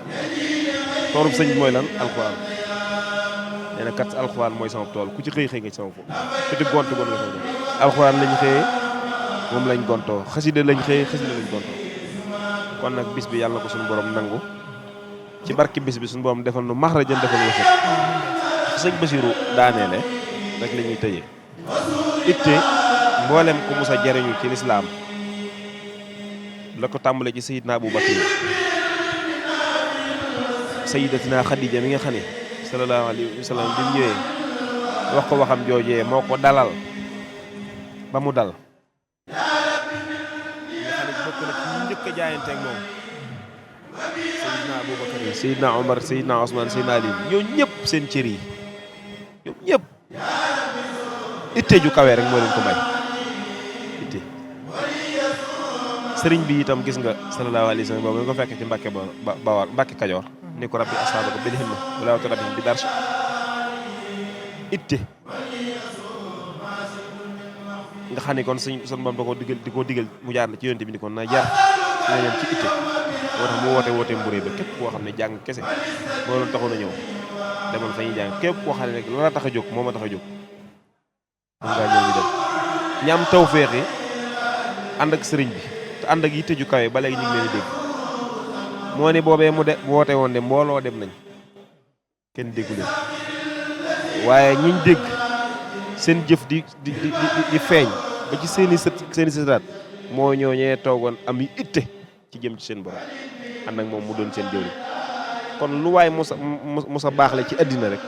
toolub sëñ bi mooy lan alxuraan nee na kat alxuraan mooy sama tool ku ci xëy nga ci sama foofu ku ci gont nga sama def alxuraan lañ xëyee moom lañ gontoo xasida lañ xëyee xasida lañ gontoo kon nag bis bi yàlla na ko suñu borom nangu ci barki bis bi suñu borom defal nu maxrajan defal wërsëg sëñ Basiru daaneele rek la ñuy tëjee itte mboolem ku musa jariñu ci lislaam la ko tàmbale ci sayidna Abu Bakr sayidatina Xadija mi nga xam ne sallallahu alayhi wa sallam bi mu ñëwee wax ko waxam joojee moo ko dalal ba mu dal bokk na ci ñu njëkk a jaayante ak moom Seydina Aboubacar yi Seydina Omar Seydina Ousmane Seydina Ali ñoo ñëpp seen cër yi ñoom ñëpp itte ju kawe rek moo leen ko may itte sëriñ bi itam gis nga sallallahu alayhi wa sallam boobu nga ko fekk ci Mbàkke Bawar Mbàkke Kajoor ni ko rabbi ashaabaka bil himma wala rabbihim bi darsh itte nga xam ne kon suñ bam da ko digal di ko digal mu jaar la ci yonte bi ni kon na jaar na ñam ci itte moo tax mu woote mburee ba képp koo xam ne jàng kese moo doon taxoon a ñëw demal fa ñuy jàng képp koo xam ne rek la tax a jóg moo ma tax a jóg mun ngaa ñëw ñu dem ñam taw feexi ànd ak sëriñ bi te ànd ak yitte ju kawe ba léegi ñu ngi leen di dégg moo ni boobee mu de woote woon de mbooloo dem nañ kenn déggu leen waaye ñiñ dégg seen jëf di feeñ ba ci seeni sëtaat moo ñooñee toogoon am yi itte ci jëm ci seen borom ànd ak moom mu doon seen jëwriñ kon lu waay musa baax le ci àddina rek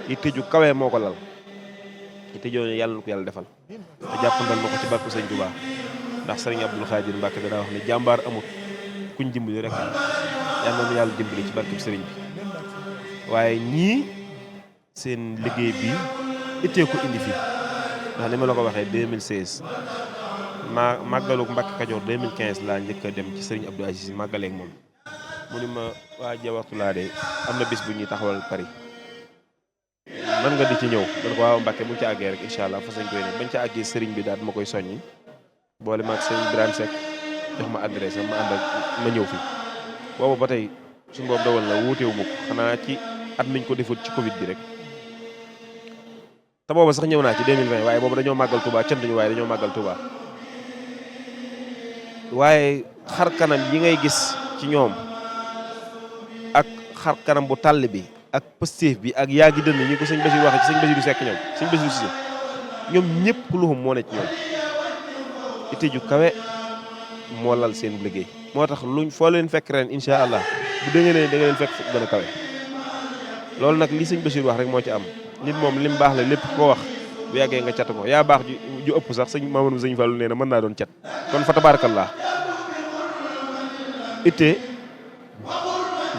itte ju kawe moo ko lal itte jooju yàlla na ko yàlla defal te jàppandal na ko ci barke Sëñ Tuubaa ndax Sëriñ Abdul Xaadir Mbàkke danaa wax ne jàmbaar amut kuñ dimbali rek yàlla na yàlla dimbali ci barke sëriñ bi waaye ñii seen liggéey bi ittee ko indi fii ndax ni ma la ko waxee 2016 màggaluk Mbàkke Kajoor 2015 laa njëkk a dem ci Sëriñ Abdou Aziz màggaleeg moom mu ni ma waa Jawartulaa de am na bis bu ñuy taxawal Paris man nga di ci ñëw man ko waaw Mbàkke mu ci àggee rek incha allah fas nañ koy ne bañ ca àggee sëriñ bi daal ma koy soññi boole maag sëriñ Birane Seck jox ma adresse ma ànd ak ma ñëw fi boobu ba tey suñu boobu dogal na wuutewu ma ko xanaa ci at miñ ko defut ci Covid bi rek te booba sax ñëw naa ci 2020 waaye boobu dañoo màggal Touba cantuñu waaye dañoo màggal Touba waaye xar kanam yi ngay gis ci ñoom ak xar kanam bu tàll bi ak pëstéef bi ak yaa gi dënn ñi ko sëñ Basiru waxee ci sëñ Basiru Seck ñoom sëñ Basiru Cissé ñoom ñëpp ku luxum moo ne ci ñoom itte ju kawe moo lal seen liggéey moo tax luñ foo leen fekk ren incha allah bu dégg ne da nga leen fekk fu gën a kawe loolu nag li sëñ Basiru wax rek moo ci am nit moom lim baax la lépp ko wax bu yàggee nga cat ko yaa baax ju ëpp sax sëñ Mamadou sëñ Fallou nee na mën naa doon cat kon fa tabarakallah itte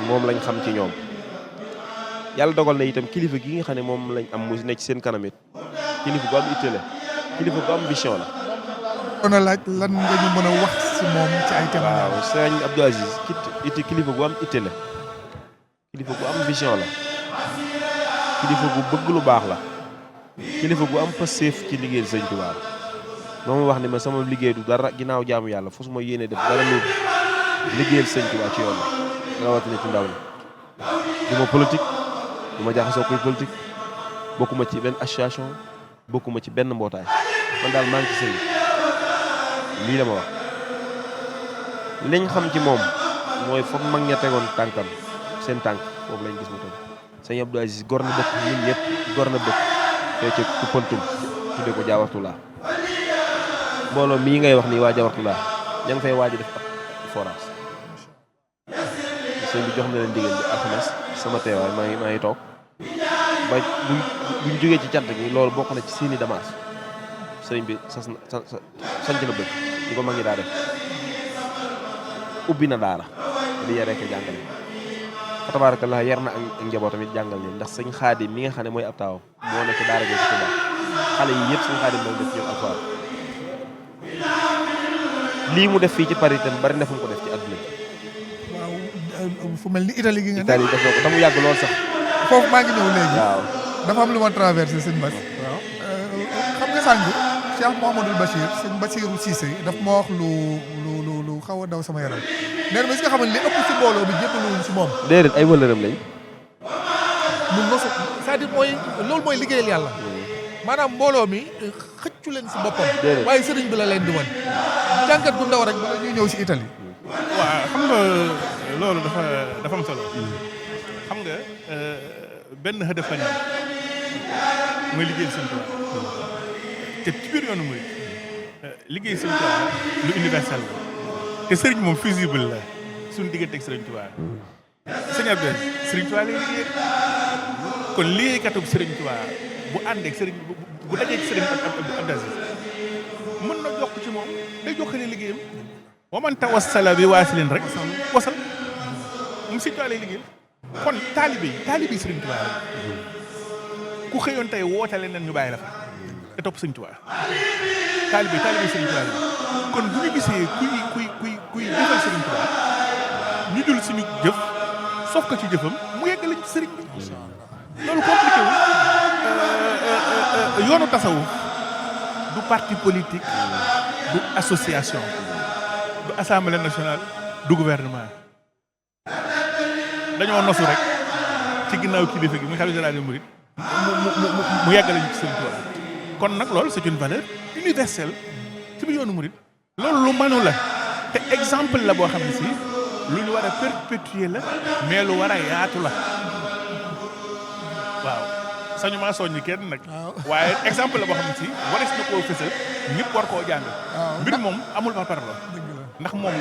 moom lañ xam ci ñoom yàlla dogal na itam kilifa gi nga xam ne moom lañ am mu ne ci seen kanam it kilifa gu am itte la kilifa gu am vision la. kon laaj lan nga ñu mën a wax si moom ci ay témoignages. waaw sëñ Abdou Aziz itte kilifa gu am itte la kilifa gu am vision la kilifa gu bëgg lu baax la kilifa gu am passeef ci liggéeyal sëñ Tuubaa moom wax ne ma sama liggéey du dara ginnaaw jaamu yàlla fu su ma yéene def dara lu liggéeyal sëñ Tuubaa ci yoon la rawatina ci ndaw la du ma politique du ma jaxasoo koy politique bokkuma ci benn association bokkuma ci benn mbootaay man daal maa ngi ci sëñ lii la ma wax liñ xam ci moom mooy foog mag ña tegoon tànkam seen tànk boobu lañ gis mu toog sëñ Abdou Aziz gor na dëkk ñun ñëpp gor na dëkk fee ci Koupantoum tudde ko Jawartulaa mbooloo mii ngay wax nii waa Jawartulaa ña ngi fay waaj def ab forage sëñ bi jox na leen digal bi alxames sama teewaay maa ngi toog ba buñ jógee ci cant gi loolu bokk na ci seeni damaas sëriñ bi sanc na bëgg ñu ko mag ñi daa def ubbi na daara di yaree ko jàngale fa tabarakallah yar na ak njaboot tamit jàngal leen ndax sëñ Xaadim mi nga xam ne mooy ab taawam moo nekk daara jooju ci Tuubaa xale yi yëpp sëñ Xaadim moom def ñoom alxuraan lii mu def fii ci Paris itam bari na fu mu ko def ci àdduna waaw fu mel ni Italie gi nga ne Italie def na ko te mu yàgg lool sax foofu maa ngi ñëw léegi. waaw dafa am lu ma traversé sëñ Bass. waaw xam nga sànq Cheikh Mouhamadoul Bachir sëñ Bassirou Cissé daf ma wax lu xaw a daw sama yaram nee na est-ce que xam nga li ëpp si mbooloo bi jébbaluwuñ si moom. déedéet ay wëllëram lañ mun nosu c'est-à-dire mooy loolu mooy liggéeyal yàlla maanaam mbooloo mi xëccu leen si boppam. déedéet waaye sëriñ bi la leen di wan jàngat bu ndaw rek bala ñuy ñëw si Italie. waaw xam nga loolu dafa am solo xam nga benn hëdëf lañ am mooy liggéeyal Sëñ Tuubaa te ci biir yoonu mooy liggéey Sëñ Tuubaa lu universel la te sëriñ moom fusible la suñu diggante ak Sëriñ Tuubaa sëñ Abdou Sëriñ Tuubaa lay liggéey kon liggéeykatub Sëriñ Tuubaa bu àndeek sëriñ bu dajee ci Sëriñ Abdou Aziz mën na jokk ci moom day jokkale liggéeyam wa man tawassala bi waasilin rek wasal moom Sëriñ Tuubaa lay liggéey kon taalibe yi Sëriñ Tuubaa la ku xëyoon tey woote leen ñu bàyyi la fa te topp Sëriñ Tuubaa taalibe Sëriñ Tuubaa la kon bu ñu gisee kuy jëfal Sëriñ Tuubaa ñu dul suñu jëf sof ko ci jëfam mu yegg lañ ci sëriñ bi loolu compliqué wu yoonu tasawuf du parti politique du association du assemblée nationale du gouvernement dañoo nosu rek ci ginnaaw kilifa gi muy xalifa général des mourides mu yegg lañ ci Sëriñ Tuubaa kon nag loolu c'est une valeur universelle ci biir yoonu murid loolu lu mënu la te exemple la boo xam ne si lu ñu war a perpétuer la mais lu war a yaatu la waaw sañu maa soññi kenn nag waaye exemple la boo xam ne si waris na koo fësal ñëpp war koo jàng mbir moom amul par parlo ndax moom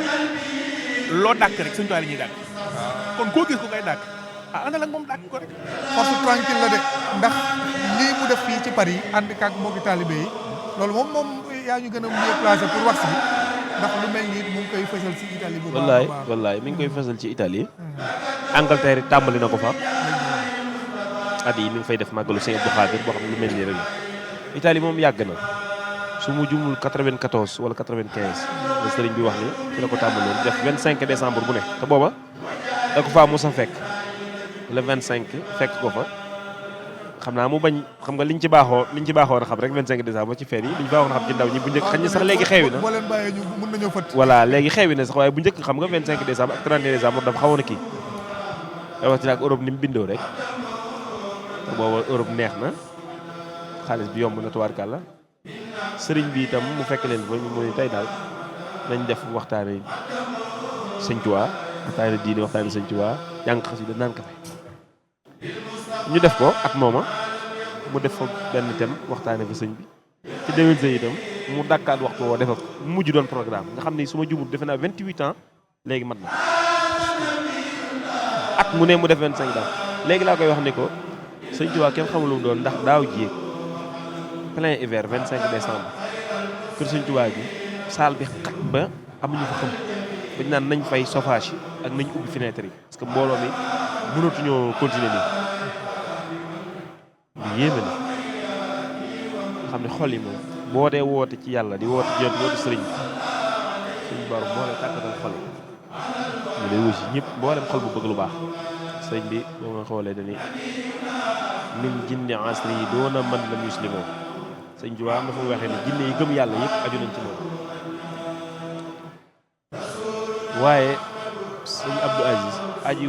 loo dàkk rek Sëriñ Tuubaa la ñuy dàkk kon koo gis ko koy dàkk àndal ak moom dàkk ko rek force tranquille la de ndax lii mu def fii ci Paris ànd ak mbokki taalibe yi loolu moom yaa ñu gën a mieux placé pour wax si ndax lu mel ni mu ngi koy fësal ci Italie bu baax wallaay mi ngi koy fësal ci Italie Angleterre tàmbali na ko fa at yi mi ngi fay def màggalu Sëñ Abdou Khadir boo xam ne lu mel nii rek Italie moom yàgg na su mu jumul 94 wala 95 la sëriñ bi wax ni ci la ko tàmbaloon def 25 décembre bu ne te booba da ko faa mos a fekk le 25 fekk ko fa xam naa mu bañ xam nga liñ ci baaxoo na xam rek 25 décembre ci feet yi liñ baaxoo na xam ci ndaw ñi bu njëkk xañ na sax léegi xeewi na boo leen bàyyee ñu mën nañoo fët voilà léegi xeewi na sax waaye bu njëkk xam nga 25 décembre ak 31 décembre dafa xawoon a kii rawatina ak Europe ni mu bindoo rek te booba Europe neex na xaalis bi yomb na tubaarkàlla sëriñ bi itam mu fekk leen fa mu ne tey daal nañ def waxtaane Sëñ Tuubaa waxtaane diine waxtaane Sëñ Tuubaa jàng xasida naan kafe ñu def ko ak mooma mu def fa benn thème waxtaane fa sëñ bi ci déwén sa itam mu dàkkaat waxtu woo defa mu mujj doon programme nga xam ni su ma jumut defe naa 28 ans léegi mat na at mu ne mu def 25 daal léegi laa koy wax ni ko Sëñ Tuubaa kenn xamulum doon ndax daaw jéeg plein hiver 25 décembre kër Sëñ Tuubaa gi salle bi xat ba amuñu fa xam bañ naan nañ fay chauffage yi ak nañ ubbi fenêtre yi parce que mbooloo mi mënatuñoo continuer nii lu yéeme na nga xam ne xol yi moom boo dee woote ci yàlla di woote jot woote sëriñ bi suñu borom moo lay tàkkatal xol yi ñu lay wusi ñëpp boo dem xol bu bëgg lu baax sëriñ bi boo nga xoolee dañuy min jinni asri yi doona man la muslimo sëñ Tuubaa am na fu mu waxee ne jinne yi gëm yàlla yëpp aju nañ ci moom waaye sëñ Abdou Aziz aji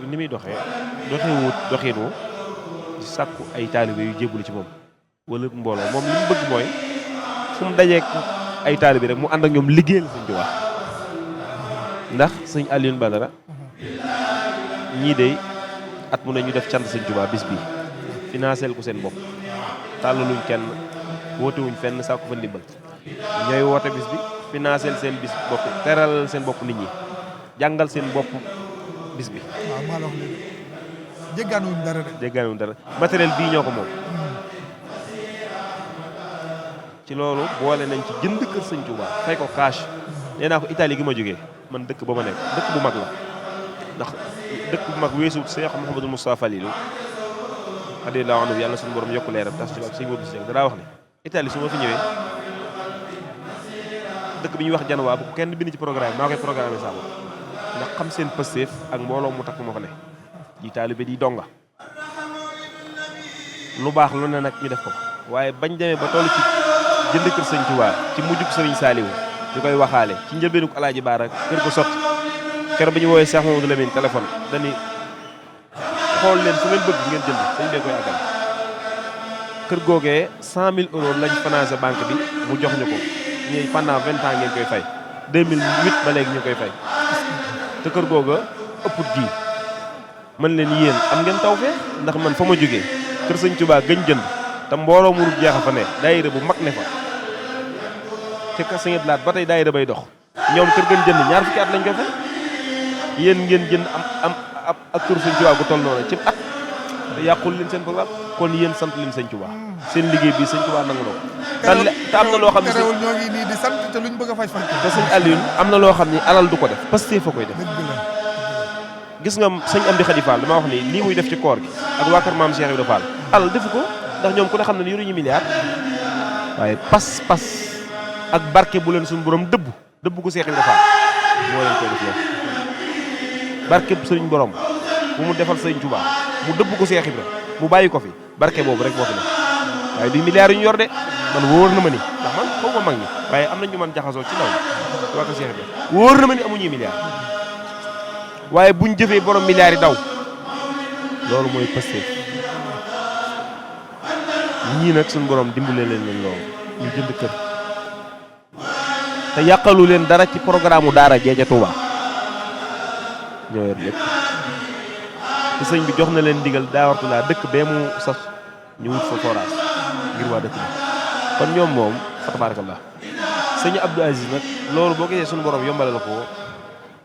ni muy doxewut doxinu di sàkku ay taalibe yu jébbalu ci moom wala mbooloo moom li mu bëgg mooy fu mu dajeek ay taalibe rek mu ànd ak ñoom liggéeyal sëñ Tuubaa ndax sëñ Alioune Badara ñii de at mu ne ñu def cant sëñ Tuubaa bis bi financé ko seen bopp tàllaluñ kenn wootewuñ fenn sàkku fa ndimbal ñooy woote bis bi financé seen bis bopp teral seen bopp nit ñi jàngal seen bopp bis bi. waaw maa la wax léegi jéggaanuwuñ dara de. jéggaanuwuñ dara matériel bii ñoo ko moom. ci loolu boole nañ ci jënd kër sëñ Tuubaa fay ko cash. nee naa ko Italie gi ma jógee man dëkk ba ma nekk dëkk bu mag la ndax dëkk bu mag weesu Cheikh Mouhamadou Moustapha Falilou radiyallahu anhu yàlla suñu borom yokku leeram tas ci ak sëñ boobu si danaa wax ne Italie su ma fi ñëwee dëkk bi ñuy wax Janwa bu kenn bind ci programme maa koy programme saa ndax xam seen pësteef ak mbooloo mu takk ma fa ne di taalibe di donga lu baax lu ne nag ñu def ko waaye bañ demee ba toll ci jënd kër sëñ Tuubaa ci mujjug sëriñ Saaliwu ñu koy waxaale ci njëlbeenug Alaaji Baara kër ko sotti kër ba ñu woowee Cheikh Mamadou Lamine téléphone dañuy xool leen fu ngeen bëgg ngeen jënd sëñ bee koy àggal kër googee 100 000 euros lañ financé banque bi mu jox ñu ko ñuy pendant 20 ans ngeen koy fay 2008 ba léegi ñu koy fay te kër googa ëpput gi man leen yéen am ngeen taw fee ndax man fa ma jógee kër sëñ Tuubaa gëñ jënd te mbooloo mu jeex a fa ne daayira bu mag ne fa te ka sëñ Blaat ba tey daayira bay dox ñoom kër gën jënd ñaar fukki at lañ koy fay yéen ngeen jënd am ak kër sëñ Tuubaa gu toll noonu ci at te yàqul leen seen programme kon yéen sant leen sëñ Tuubaa seen liggéey bi sëñ Tuubaa nangu na ko te am na loo xam ne terewul ñoo ngi nii di sant te luñ bëgg a faj te sëñ Alioune am na loo xam ni alal du ko def parce que fa koy def gis nga sëñ Amdi Khady Fall dama wax ni lii muy def ci koor gi ak waa kër maam Cheikh Ibrahima Fall alal defu ko ndax ñoom ku ne xam ne yoruñu milliard waaye pas ak barke bu leen suñu borom dëbb ko Cheikh Ibrahima Fall moo leen koy def loolu barke bu sëriñ borom bu mu defal sëriñ Touba mu dëbb ko Cheikh Ibrahima mu bàyyi ko fi barke boobu rek moo fi ne waaye du milliards yu ñu yor de man wóor na ma ni ndax man xaw ma mag ñi waaye am na ñu man jaxasoo ci ndaw ñi waa ko Cheikh Ibrahima wóor na ma ni amuñuy milliards waaye buñ jëfee borom milliards yi daw loolu mooy Pastef ñii nag suñu borom dimbale leen loolu ñu jënd kër te yàqalu leen dara ci programme daara jeeja Touba ñoo yor lépp te sëñ bi jox na leen ndigal daawartu laa dëkk bee mu sax ñu wut fa forage ngir waa dëkk bi kon ñoom moom fa tabarakallah sëñ Abdou Aziz nag loolu boo gisee suñu borom yombalal ko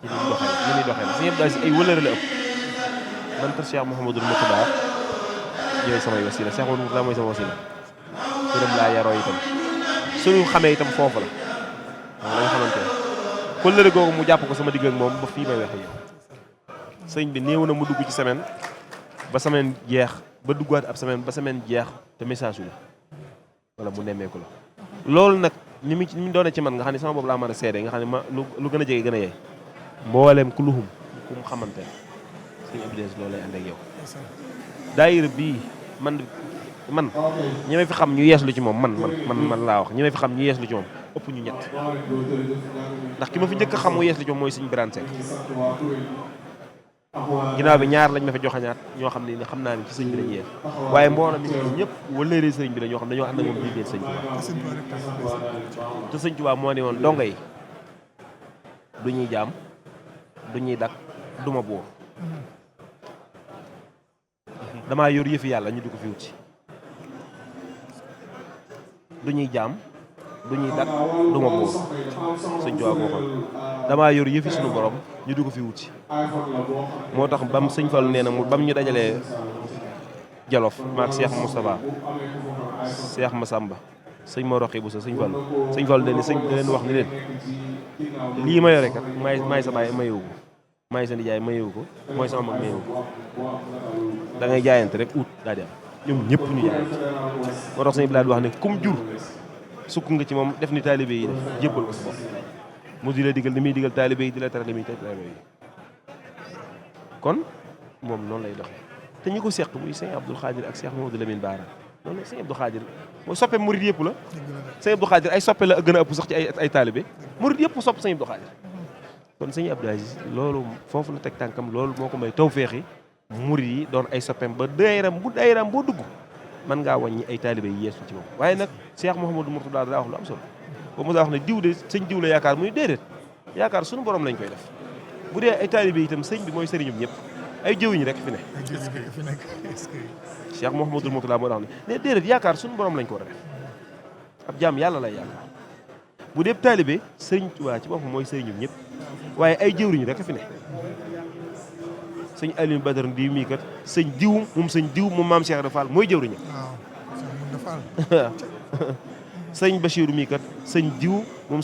ci ni muy doxee la sëñ Abdou Aziz ay wëlëre la ëpp man kër Cheikh Mouhamadul Mourtada ñooy samay wasila Cheikh Mouhamadul Mourtada mooy sama wasila këram laa yaroo itam suñu xamee itam foofu la waaw la nga xamante ne kóllëre googu mu jàpp ko sama digg ak moom ba fii may wax yow sëñ bi néew na mu dugg ci semaine ba semaine jeex ba duggaat ab semaine ba semaine jeex te message la wala mu nemmeeku la loolu nag ni mu doone ci man nga xam ne sama boobu laa mën a seede nga xam ne ma lu gën a jege gën a yey mbooleem ku luxum ku mu xamante sëñ Abdou Aziz loolu lay ànd ak yow daayira bii man ñi ma fi xam ñu yeeslu ci moom man laa wax ñi ma fi xam ñu yeeslu ci moom ëpp ñu ñett ndax ki ma fi njëkk a xam mu yeeslu ci moom mooy sëñ Birane Seck ginnaaw bi ñaar lañ ma fi joxañaat ñoo xam ne xam naa ne ci sëñ bi lañu yees waaye mbooloo mi ñëpp wëlleeree sëñ bi la ñoo xam dañoo ànd ak moom liggéey sëñ Tuubaa te sëñ Tuubaa moo ne woon dongo yi du ñuy jaam du ñuy dak du ma buur damaa yor yëfi yàlla ñu di ko fi wut si du ñuy jaam du ñuy dak du ma buur sëñ Tuubaa moo xam damaa yor yëfi suñu borom ñu di ko fi wut si moo tax bam sëñ Fallu nee na bam ñu dajalee Jolof maak Cheikh Moustapha Cheikh Massamba sëñ ma roqi bu sa sëñ Fallu da leen wax ni leen lii ma yore kat maay sa baay mayewu ko maay sa nijaay mayewu ko mooy sama mag mayewu ko da ngay jaayante rek ut daa di am ñoom ñëpp ñu jaayante moo tax sëñ bi wax ne kum jur sukk nga ci moom def ni taalibe yi def jébbal ko sa bopp mu di la digal li muy digal taalibe yi di la tere li muy tere taalibe yi kon moom noonu lay doxee te ñi ko seq muy sëñ Abdou Khadir ak Cheikh Mamadou Lamine Bara noonu la sëñ Abdou Khadir mooy soppe murid yëpp la sëñ Abdou Khadir ay soppe la gën a ëpp sax ci ay taalibe murid yëpp sopp sëñ Abdou Khadir kon sëñ Abdou Aziz loolu foofu la teg tànkam loolu moo ko may tawfeexi murid yi doon ay soppeem ba daayiraam boo dugg mën ngaa wàññi ay taalibe yi yeesu ci moom waaye nag Cheikh Mouhamadou Mourtada daa wax lu am solo ba mu daa wax ne diw de sëñ diw la yaakaar muy déedéet yaakaar suñu borom lañ koy def bu dee ay taalibe itam sëñ bi mooy sëriñum ñëpp ay jëwiñ rek fi ne Cheikh Mouhamadou Mourtada moo tax ne déedéet yaakaar suñu borom lañ ko war a def ab jaam yàlla lay yaakaar bu dee taalibe sëriñ Tuubaa ci boppam mooy sëriñum ñëpp waaye ay jëwriñ rek fi ne sëñ Aliou Badara Ndiou mii kat sëñ diw moom maam Cheikh Ibra Fall mooy jëwriñam sëñ Bachirou mii kat sëñ diw moom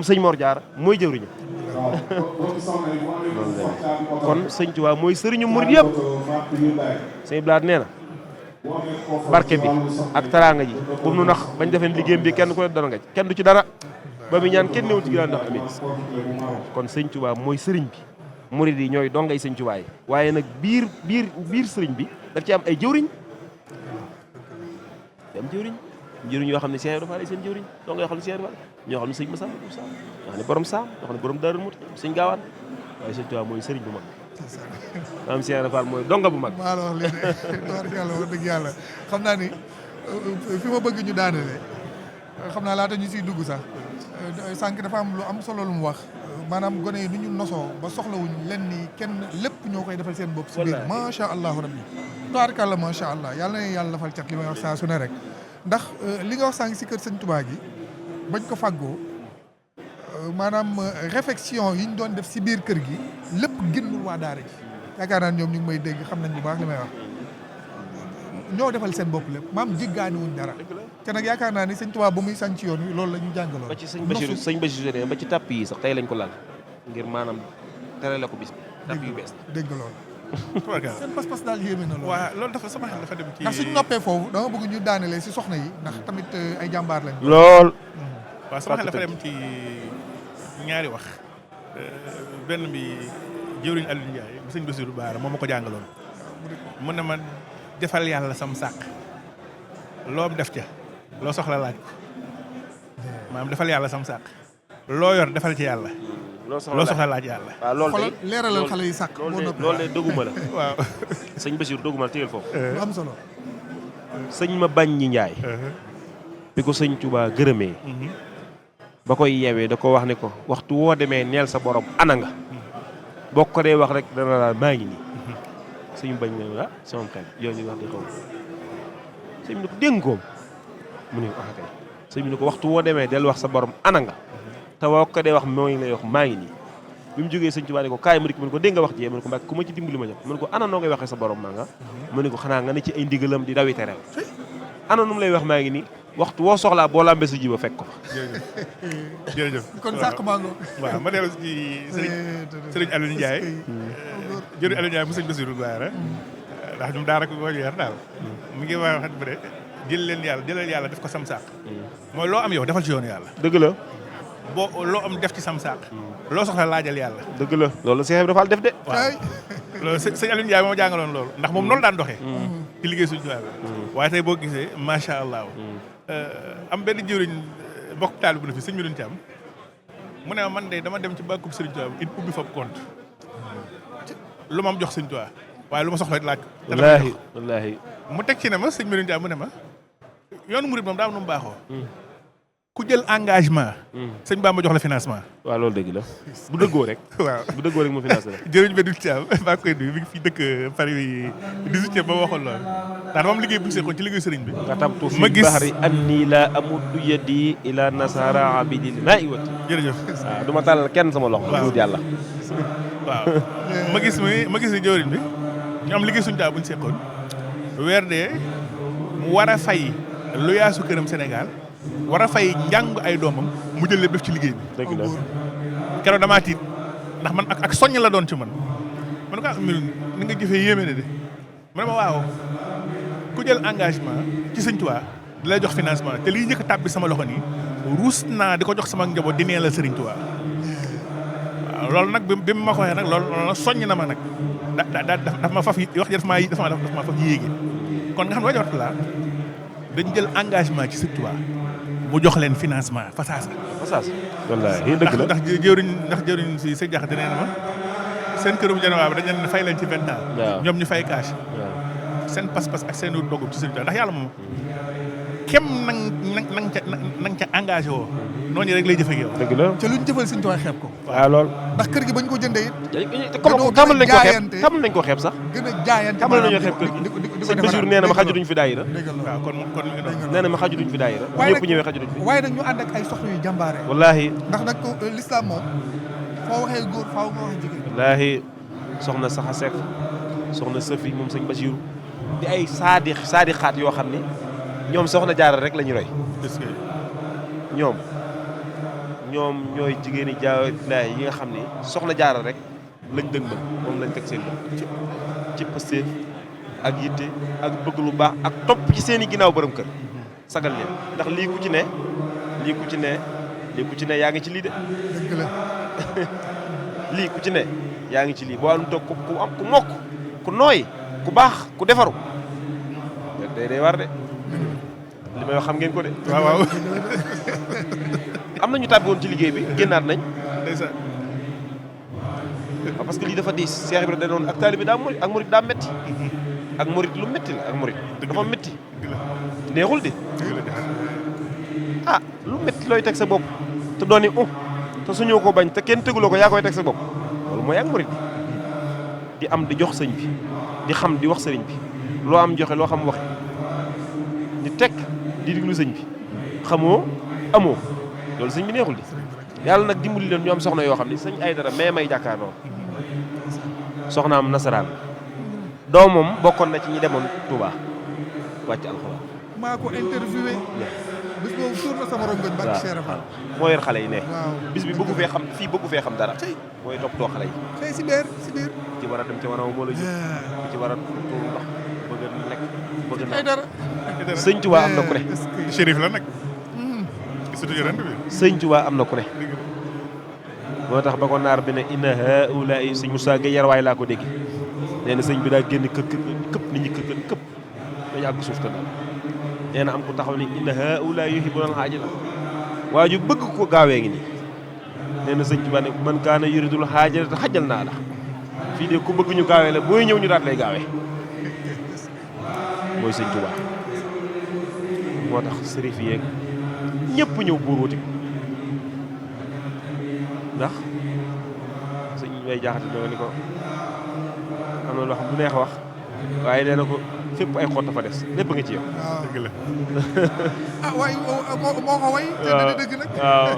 sëñ Mor Diarra mooy jëwriñam kon sëñ Tuubaa mooy sëriñu murid yëpp sëñ Blaat nee na barke bi ak taraanga ji bu nu nax bañ defeen liggéeyam bi kenn ku ne dara nga kenn du ci dara ba mu ñaan kenn newul ci ginnaaw ndax amit kon sëñ Tuubaa mooy sëriñ bi murid yi ñooy dongay sëñ Tuubaa yi waaye nag biir sëriñ bi daf ci am ay jëwriñ jëwriñ yoo xam ne Cheikh Ibra Fall seen jëwriñ donga yoo xam ne Cheikh Ibra Fall ñoo xam ne sëñ Massamba ñoo xam ne borom Saam ñoo xam ne borom Daaru Muxti sëñ Gaawaan waaye sëñ Tuubaa mooy sëriñ bu mag maam Cheikh Ibra Fall mooy donga bu mag maa la wax lii de wax dëgg yàlla xam naa ni fi ma bëgg ñu daanele xam naa laata ñu siy dugg sax sànq dafa am lu am solo lu mu wax maanaam gone yi nu ñu nosoo ba soxlawuñ len ni kenn lépp ñoo koy defal seen bopp si biir macha allahu rabbi tabaarkalla macha allah yàlla na yàlla dafal cat li may wax saa su ne rek ndax li nga wax sànq si kër sëñ Tuubaa gi bañ ko fàggoo maanaam réflexion yi ñu doon def si biir kër gi lépp génnul waa daara ji yaakaar naa ñoom ñu ngi may dégg xam nañ bu baax li may wax ñoo defal seen bopp lépp maam jiggaani wuñ dara te nag yaakaar naa ni sëñ Tuubaa ba muy sañ ci yoon wi loolu la ñu jàngaloon ba ci sëñ Bachir ba ci tàpp yi sax tey lañ ko laal ngir maanaam tere la ko bis bi tàpp yu bees dégg loolu seen pas-pas daal yéeme na loolu waaw loolu dafa sama xel dafa dem ci ndax suñ noppee foofu dama bëgg ñu daanelee si soxna yi ndax tamit ay jàmbaar lañ lool waaw sama xel dafa dem ci ñaari wax benn bi jëwriñ Aliou Ndiaye bu sëñ Bassirou Baara moom ma ko jàngaloon mu ne ma defal yàlla sam sàq loom def ca loo soxla laaj ko maanaam defal yàlla sam sàq loo yor defal ci yàlla loo soxla laaj yàlla waaw loolu xoolal leeralal xale yi sàq loolu de doguma la waaw sëñ Bassirou doguma la téyel foofu lu am solo sëñ ma bañ ñi Njaay bi ko sëñ Tuubaa gërëmee ba koy yeewee da ko wax ne ko waxtu woo demee neel sa borom ana nga boo ko dee wax rek dana la maa ngi nii sëñ bañ ne ah sama xel yow ñu wax di xaw sëñ bi ne ko dénkoom mu ne ko kay sëñ bi ne ko waxtu woo demee del wax sa borom ana nga te boo ko dee wax mooy lay wax maa ngi nii bi mu jógee sëñ Tuubaa ne ko kaay mu ne ko dégg nga wax jee mu ne ko mbàkk ku ma ci dimbali ma jox mu ne ko ana noo ngay waxee sa borom maa nga mu ne ko xanaa nga ne ci ay ndigalam di dawi terew ana nu mu lay wax maa ngi nii waxtu woo soxlaa boo lambee sa jiba fekk ko fa. jërëjëf kon sàq maa ngi. waaw ma dellu ci sëriñ Aliou Ndiaye. jërëjëf Aliou Ndiaye mu sëñ Bassirou Baara ndax ñun daanaka moo ñu yar daal. mu ngi wax bu dee jëlal yàlla def ko sam saaq. mooy loo am yow defal ci yoonu yàlla. dëgg la. boo loo am def ci sam saaq. loo soxla laajal yàlla. dëgg la loolu Cheikh Ibrahima Fall def de. waaw loolu sëñ Aliou Ndiaye moo jàngaloon loolu ndax moom noonu daan doxee. ci liggéey suñu tubaab waaye tey boo gisee macha allah. am benn jëriñ bokk taal bu ne fi sëñ bi duñ ci am mu ne man de dama dem ci banque Sëriñ Tuubaa it ubbi fa compte lu ma am jox Sëriñ Tuubaa waaye lu ma soxla laaj ko. wallaahi wallaahi. mu teg ci ne ma sëñ bi duñ ci am mu ne ma yoonu murid moom daa am nu mu baaxoo. ku jël engagement. sëñ Bamba jox la financement. waaw loolu dëgg la bu dëggoo rek. waaw bu dëggoo rek mu financé la. jëriñ bi duñ ci am maa ngi koy nuyu mi ngi fi dëkk Paris 18e ba waxoon loolu ndax moom liggéey bu ñu seqoon ci liggéey sëriñ bi. katabtu fi bahri anni la amuddu yadi ila nasara abidi li naa iwati. jërëjëf. waaw du ma tàllal kenn sama loxo. waaw yàlla. waaw ma gis ni jëriñ bi ñu am liggéey suñu daa bu ñu seqoon weer dee mu war a fay lu yaasu këram Sénégal war a fay njàng ay doomam mu jël lépp def ci liggéey bi. dëgg la keroog damaa tiit ndax man ak soññ la doon ci man ko ni nga jëfee yéeme na de mu ne ma waaw ku jël engagement ci Sëñ Tuubaa di lay jox financement te liy njëkk a tàbbi sama loxo nii ruus naa di ko jox sama njaboot di nee la Sëriñ Tuubaa waaw loolu nag bi ma ko waxee nag loolu soññ na ma nag daf ma faf wax ji daf ma faf yéege kon nga xam ne waa Jawartulaa laa dañ jël engagement ci Sëñ Tuubaa mu jox leen financement fasaasa. wallaahi dëgg la ndax jëwriñ si sa jaxate nee na ma seen kërum janewaa bi dañ leen fay leen ci 20 ans. ñoom ñu fay cash. seen pas-pas ak seen dogub ci Sëñ Tuubaa ndax yàlla moom kem nang ca engagé woo noonu rek lay jëfee ak yow. dëgg la ca luñ jëfal Sëñ Tuubaa xeeb ko. waaw lool. ndax kër gi bañ ko jëndee it. tàmbal nañ ko xeeb sax. gën a jaayante tàmbal nañoo xeeb kër gi. sëñ Bassirou nee na ma xaju duñ fi daayira. waaw kon nee na ma xaju duñ fi daayira. ñëpp ñëwee xaju duñ fi. waaye nag ñu ànd ak ay soxna yu jàmbaare. wallaahi. ndax nag l'islam moom foo waxee góor faaw nga wax jigéen. wallaahi soxna Saxa Seck soxna Safi moom sëñ Bassirou di ay saadi xaat yoo xam ni ñoom soxna Jaara rek la ñu roy. ñoom ñooy jigéeni Jaara yi nga xam ni soxna Jaara rek lañ dëgmal moom lañ teg seen bët ci pëstéef ak yitte ak bëgg lu baax ak topp ci seen i ginnaaw borom kër sagal leen ndax lii ku ci ne yaa ngi ci lii de. dëgg la. lii ku ci ne yaa ngi ci lii boo am toog ku am ku mokk ku nooy ku baax ku defaru day war de li may wax xam ngeen ko de. waaw. am na ñu tàbbi woon ci liggéey bi génnaat nañ. ndeysaan. parce que lii dafa diis Cheikh Ibrahima da doon ak taalibe daa murit ak murit daa metti ak murit lu metti la ak murit dafa metti neexul de lu metti looy teg sa bopp te dooni te suñoo ko bañ te kenn teguloo ko yaa koy teg sa bopp loolu mooy ak murit di am di jox sëñ bi di xam di wax sëriñ bi loo am joxe loo xam waxe di teg di diglu sëñ bi xamoo amoo loolu sëñ bi neexul de yàlla nag dimbali leen ñu am soxna yoo xam ne sëñ Aydara may jàkkaarloo soxnaam nasaraan doomam bokkoon na ci ñi demoon Touba wàcc alxuraan. maa ko interviewé. bis boobu suur na sama rongoñ ba ak Cheikh Fall. moo yor xale yi ne. waaw bis bi bëggu fee xam fii bëggu fee xam dara. mooy toppatoo xale yi. xëy si biir ci war a dem ci wanaw moo la jëm. ci war a tuur ndox bëgg a lekk bëgg ay dara. sëñ Tuubaa am na ku ne. Chérif la nag. surtout yonent bi. sëñ Tuubaa am na ku ne. moo tax ba ko naar bi ne inna haulaai sëñ Moussa Gueye yarwaay laa ko dégg nee na sëñ bi daa génn këpp nit ñi këpp ba yàgg suuf te daal nee na am ku taxaw ni inna haulaai yuhibbuna al-aajila waa ju bëgg ko gaawee ngi nii nee na sëñ Tuubaa ne man kaana yuridul haajata xajal naa la fii de ku bëgg ñu gaawee la booy ñëw ñu daat lay gaawee mooy sëñ Tuubaa moo tax sërif yeeg ñëpp ñëw buur wuti ndax sëñ bay jaaxate doo ni ko am na loo xam bu neex wax waaye nee na ko fépp ay xott fa des lépp nga ci yow. dëgg la. ah waaye moo ko way. te dëgg nag. waaw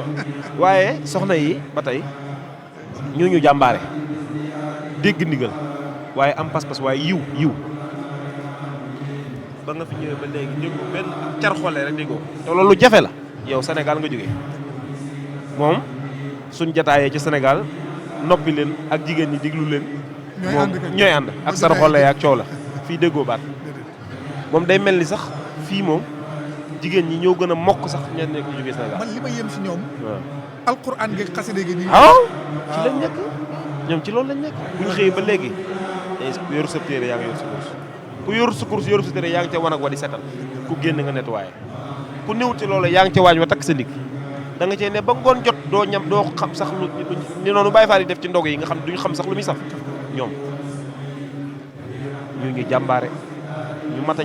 waaye soxna yi ba tey ñu jàmbaare dégg ndigal waaye am pas-pas waaye yiw ba nga fi ñëwee ba léegi déggoo benn car xoolee rek déggoo te loolu jafe la yow Sénégal nga jógee moom suñ jataayee ci Sénégal noppi leen ak jigéen ñi diglu leen moom ñooy ànd ak sar xoolee ak coow la fii déggoo baat moom day mel ni sax fii moom jigéen ñi ñoo gën a mokk sax ñenn ñi ko jógee Sénégal. man li ma yem si ñoom. waaw alquran gi xasida gi nii. waaw ci lañ nekk ñoom ci loolu lañ nekk bu ñu xëyee ba léegi ku yor sa téere yaa ngi yor sa course ku yor sa course yor sa téere yaa ngi ca wanag wa di setal ku génn nga nettoyé ku néew ci loolu yaa ngi ca waañ wa takk sa ndig da nga cee ne ba ngoon jot doo ñam doo xam sax lu ni noonu Baay Faal yi def ci ndog yi nga xam duñu xam sax lu muy saf ñoom ñu ngi jàmbaare ñu mat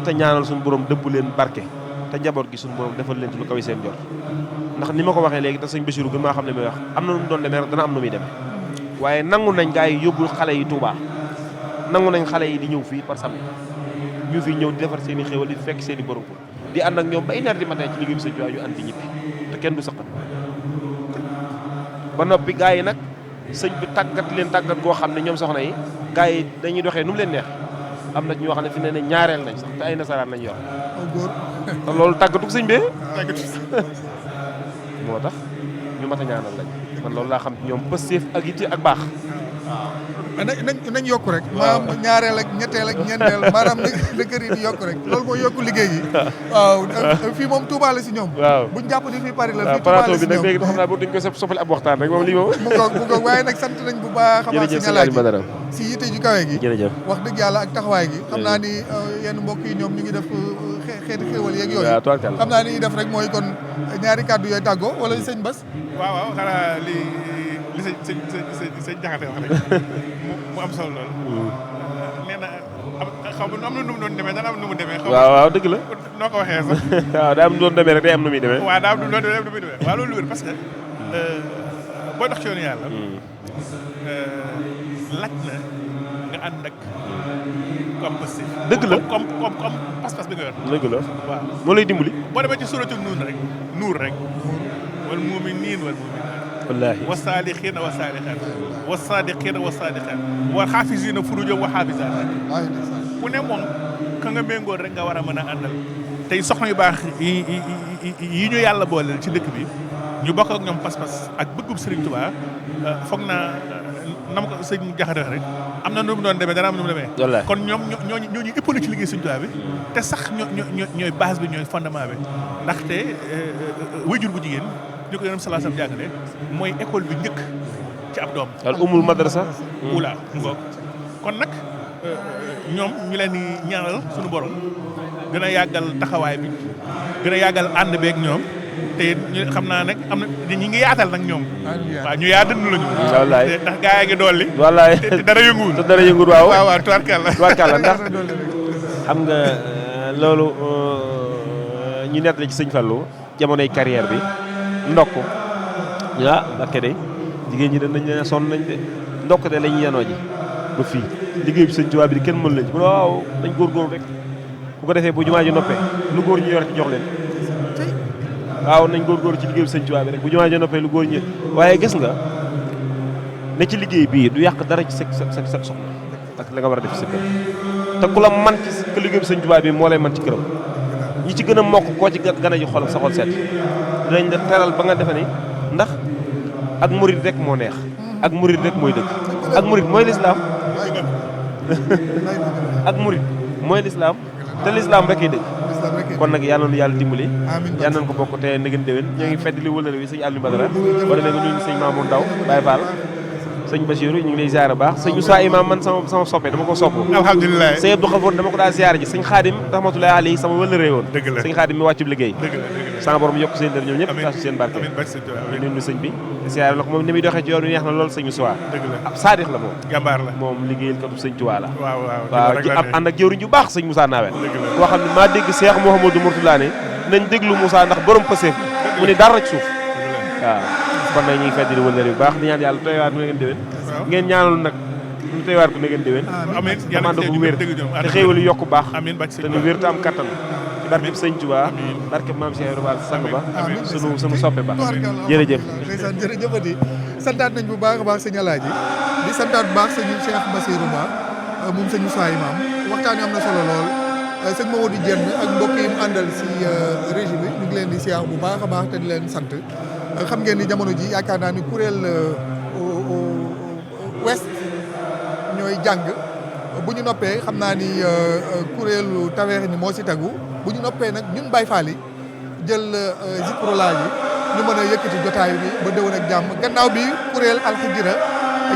a ñaanal suñu borom dëbb leen barke te njaboot gi suñu borom defal leen ci lu kawe seen jot ndax ni ma ko waxee léegi te sëñ Bassirou gën maa xam ne may wax am na nu mu doon demee rek dana am nu muy demee waaye nangu nañ gaa yi yóbbul xale yi Touba nangu nañ xale yi di ñëw fii par samedi ñu fi ñëw di defar seen i xéwal di fekk seen i borom di ànd ak ñoom ba 1h du matin ci liggéey bi sëñ Tuubaa ñu andi ñibbi te kenn du saqat ba noppi gaa yi nag sëñ bi tàggat leen tàggat goo xam ne ñoom soxna yi gaa yi dañuy doxee nu mu leen neex am na ñoo xam ne fi ne ñaareel nañ sax te ay nasaraan lañ yor te loolu tàggatu sëñ bee moo tax ñu mat a ñaanal lañ man loolu laa xam ñoom pësteef ak yitte ak baax nañ yokku rek maanaam ñaareel ak ñetteel ak ñeenteel maanaam na kër yi di yokku rek loolu mooy yokku liggéey gi waaw fii moom Touba la si ñoom buñ jàpp ni fii Paris la fii Touba la si ñoom bi nag léegi xam naa boo dañ ko soppali ab waxtaan rek moom lii moom mu ngoog waaye nag sant nañ bu baax a baax si ngalaaj si yitte ju kawe gi jërëjëf wax dëgg yàlla ak taxawaay gi xam naa ni yenn mbokk yi ñoom ñu ngi def xeeti xéewal yeeg yooyu xam naa ni ñuy def rek mooy kon ñaari kàddu yooyu tàggoo wala sëñ Bass waaw xanaa li sëñ Jaxate wax rek mu am solo lool nee na xaw ma am na nu mu doon demee dana am nu mu demee waaw dëgg la noo ko waxee sax waaw daa am nu doon demee rek day am nu muy demee waaw daa am nu doon demee waaw loolu wér parce que booy dox ci yoonu yàlla laaj na nga ànd ak comme passif dëgg la comme pas-pas bi nga yor dëgg la waaw moo lay dimbali boo demee ci suratu nuur rek wal mu'miniin wal mu'minaat wallaahi wa saadiqiina wa saadiqaat wa saadiqiina wa saadiqaat wa xaafiziina furuujahum wa xaafizaat ku ne moom ka nga méngool rek nga war a mën a àndal tey soxna yu baax yi ñu yàlla booleel ci dëkk bi ñu bokk ak ñoom pas-pas ak bëggub Serigne Touba foog naa na ma ko sëñ Jaxate rek am na nu mu doon demee dana am nu mu demee. kon ñoom ñooñu ëppale ci liggéey Serigne Touba bi te sax ñooy base bi ñooy fondement bi ndaxte wajur bu jigéen ñu ko Yonent sallallahu alayhi wasallam jàngale mooy école bi njëkk ci ab doom. al umul madrasa. wula ngoog kon nag ñoom ñu leen di ñaanal suñu borom gën a yàggal taxawaay bi gën a yàggal ànd beeg ñoom te ñu xam naa nag am na ñi ngi yaatal nag ñoom. waaw ñu yaa dënd lañu. wallaay ndax gaa yi ngi dolli. wallaay te dara yënguwul. te dara yënguwul waaw. waaw tubaarkàlla ndax xam nga loolu ñu nettali ci sëñ Fallou jamonoy carrière bi ndokk ah Mbakke de jigéen ñi dañ ne sonn nañ de ndokk de la ñuy yanoo ji ba fii liggéey bi sëñ Tuubaa bi di kenn mën lañ ci waaw dañ góorgóorlu rek bu ko defee bu jumaa ji noppee lu góor ñi yor ci jox leen waaw nañ góorgóorlu ci liggéey bi sëñ Tuubaa bi rek bu jumaa ji noppee lu góor ñi waaye gis nga ne ci liggéey bii du yàq dara ci sa soxna ak la nga war a def ci sa kër te ku la man ci kër liggéey bi sëñ Tuubaa bi moo lay man ci këram ñi ci gën a mokk koo ci gën a ji xolam sa xol seet dinañ la teral ba nga defe ni ndax ak murid rek moo neex ak murid rek mooy dëgg ak murid mooy lislaam ak murid mooy lislaam te lislaam rek ay dëgg kon nag yàlla na yàlla dimbali yàlla nañ ko bokk te na ngeen déwén ñoo ngi fedd li wëlale bi sëñ Aliou Badara wala ne nga nuyu sëñ Mamour Ndaw Baye Fall sëñ Bachirou ñu ngi lay ziar baax sëñ Moussa Imam man sama soppe dama ko sopp alhamdulilah sëñ Abdou Khafour dama ko daa ziar ji sëñ Khadim rahmatullahi alayhi sama wëlëree woon sëñ Khadim mi wàccub liggéey sama borom yokk seen dër ñoom ñëpp tax seen barke ñu nu sëñ bi ziar la ko moom ni muy doxee ci yoon wi neex na lool sëñ Moussa ab saadix la moom jàmbaar la moom liggéeyal katu sëñ Tuubaa la waaw ci ab ànd ak jëwriñ ju baax sëñ Moussa Nawel koo xam ne maa dégg Cheikh Mouhamadou Mourtala ne nañ déglu Moussa ndax borom pëseef mu ne dara ci suuf waaw kon nag ñu ngi fedd di wëlëre bu baax di ñaan yàlla tooywaat ku ne ngeen déwén ngeen ñaanal nag ñu tooywaat ku ne ngeen déwén amanda bu wér te xéewal yokku baax te ñu wér te am kattan ci barkeb sëñ Tuubaa barkeb maam Cheikh Ibrahima sang ba sunu soppe ba jërëjëf ndeysaan jërëjëfati santaat nañ bu baax a baax sëñ Alaaji di santaat bu baax sëñ Cheikh Bassirou Ba moom sëñ Moussa Imam waxtaan wi am na solo lool sëñ Mamadou Dieng ak mbokk yi mu àndal si régie bi ñu ngi leen di siyaar bu baax a baax te di leen sant xam ngeen ni jamono ji yaakaar naa ni kuréel ouest ñooy jàng bu ñu noppee xam naa ni kuréelu taweex ni moo si tegu bu ñu noppee nag ñun Baye Fall yi jël zikrullah yi ñu mën a yëkkati jotaay bi ba déwén ak jàmm gannaaw bi kuréel alxijira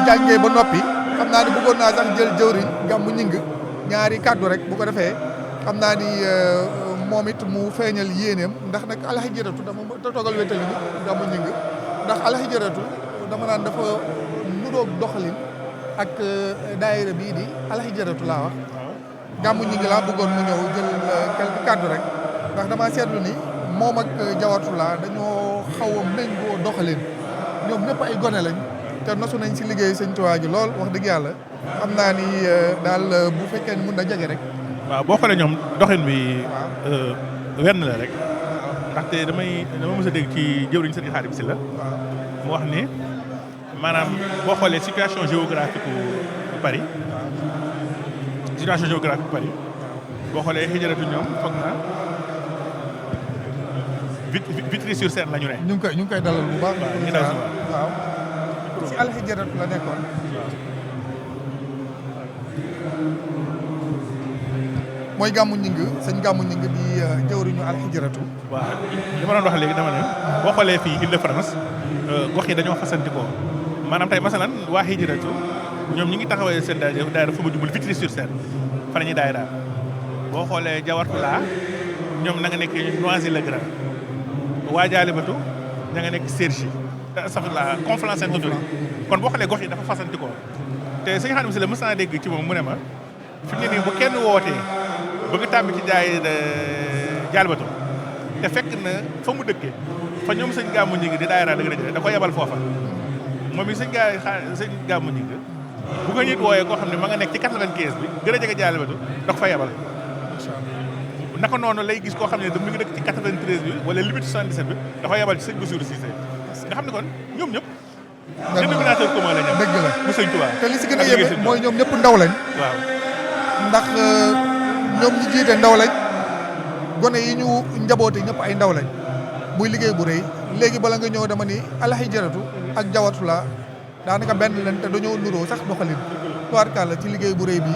jàngee ba noppi xam naa ni bëggoon naa sax jël jëwriñ gàmmu ñing ñaari kàddu rek bu ko defee xam naa ni moom it mu feeñal yéeneem ndax nag alxijiratu dama toogal wétali ni gàmmu ñing ndax alxijiratu dama naan dafa nuroog doxalin ak daayira bii di alxijiratu laa wax gàmmu ñing laa bëggoon mu ñëw jël quelques kàddu rek ndax dama seetlu ni moom ak Jawatulaa dañoo xaw a méngoo doxalin ñoom ñëpp ay gone lañ te nosu nañ si liggéey sëñ Tuubaa ji lool wax dëgg yàlla xam naa ni daal bu fekkee ni mun na jege rek. waaw boo xoolee ñoom doxin bi wenn la rek ndaxte dama mës a dégg ci jëwriñ Sëriñ Xaadim Si la mu wax ni maanaam boo xoolee situation géographique bu Paris boo xoolee Hijratu ñoom foog naa Vitry-sur-Seine la ñu ne. ñu ngi koy dalal bu baax. waaw ñu ngi dalal waaw si alxijiratu la nekkoon. mooy gàmmu ñing sëñ gàmmu ñing di jëwriñu alxijiratu. waaw li ma doon wax léegi dama ne boo xoolee fii Île-de-France gox yi dañoo fasantikoo maanaam tey masalan waa Hijratu ñoom ñi ngi taxawee seen daayira fu ma jubul Vitry-sur-Seine fa la ñuy daayira boo xoolee Jawatulaa ñoom na nga nekk Noisy-le-Grand waa Jaalibatu ña nga nekk Cergy safla Conflans-Sainte-Honorine kon boo xoolee gox yi dafa fasantikoo te sëñ Xaadim Si la mës naa dégg ci moom mu ne ma fi mu ne nii bu kenn wootee bëgg tàbbi ci jaay Jaalibatu te fekk na fa mu dëkkee fa ñoom sëñ Gàmmu ñi ngi di daayira dëgg da ko yebal foofa moom it sëñ Gàmmu ñi ngi bu ko nit wooyee koo xam ne ma nga nekk ci 95 bi gën a jege Jaalibatu da ko fa yebal naka noonu lay gis koo xam ne da mu ngi dëkk ci 93 bi wala limite 77 bi dafa yebal ci sëñ Bassirou Cissé nga xam ne kon ñoom ñëpp dénominateur commun la ñu dëgg la bu sëñ Tuubaa te li si gën a yéeme mooy ñoom ñëpp ndaw lañ waaw ndax ñoom ñi jiite ndaw lañ gone yi ñu njaboote ñëpp ay ndaw lañ muy liggéey bu rëy léegi bala nga ñëw dama ni alxijiratu ak Jawatulaa daanaka benn lañ te dañoo nuroo sax doxalin tubaarkàlla ci liggéey bu rëy bi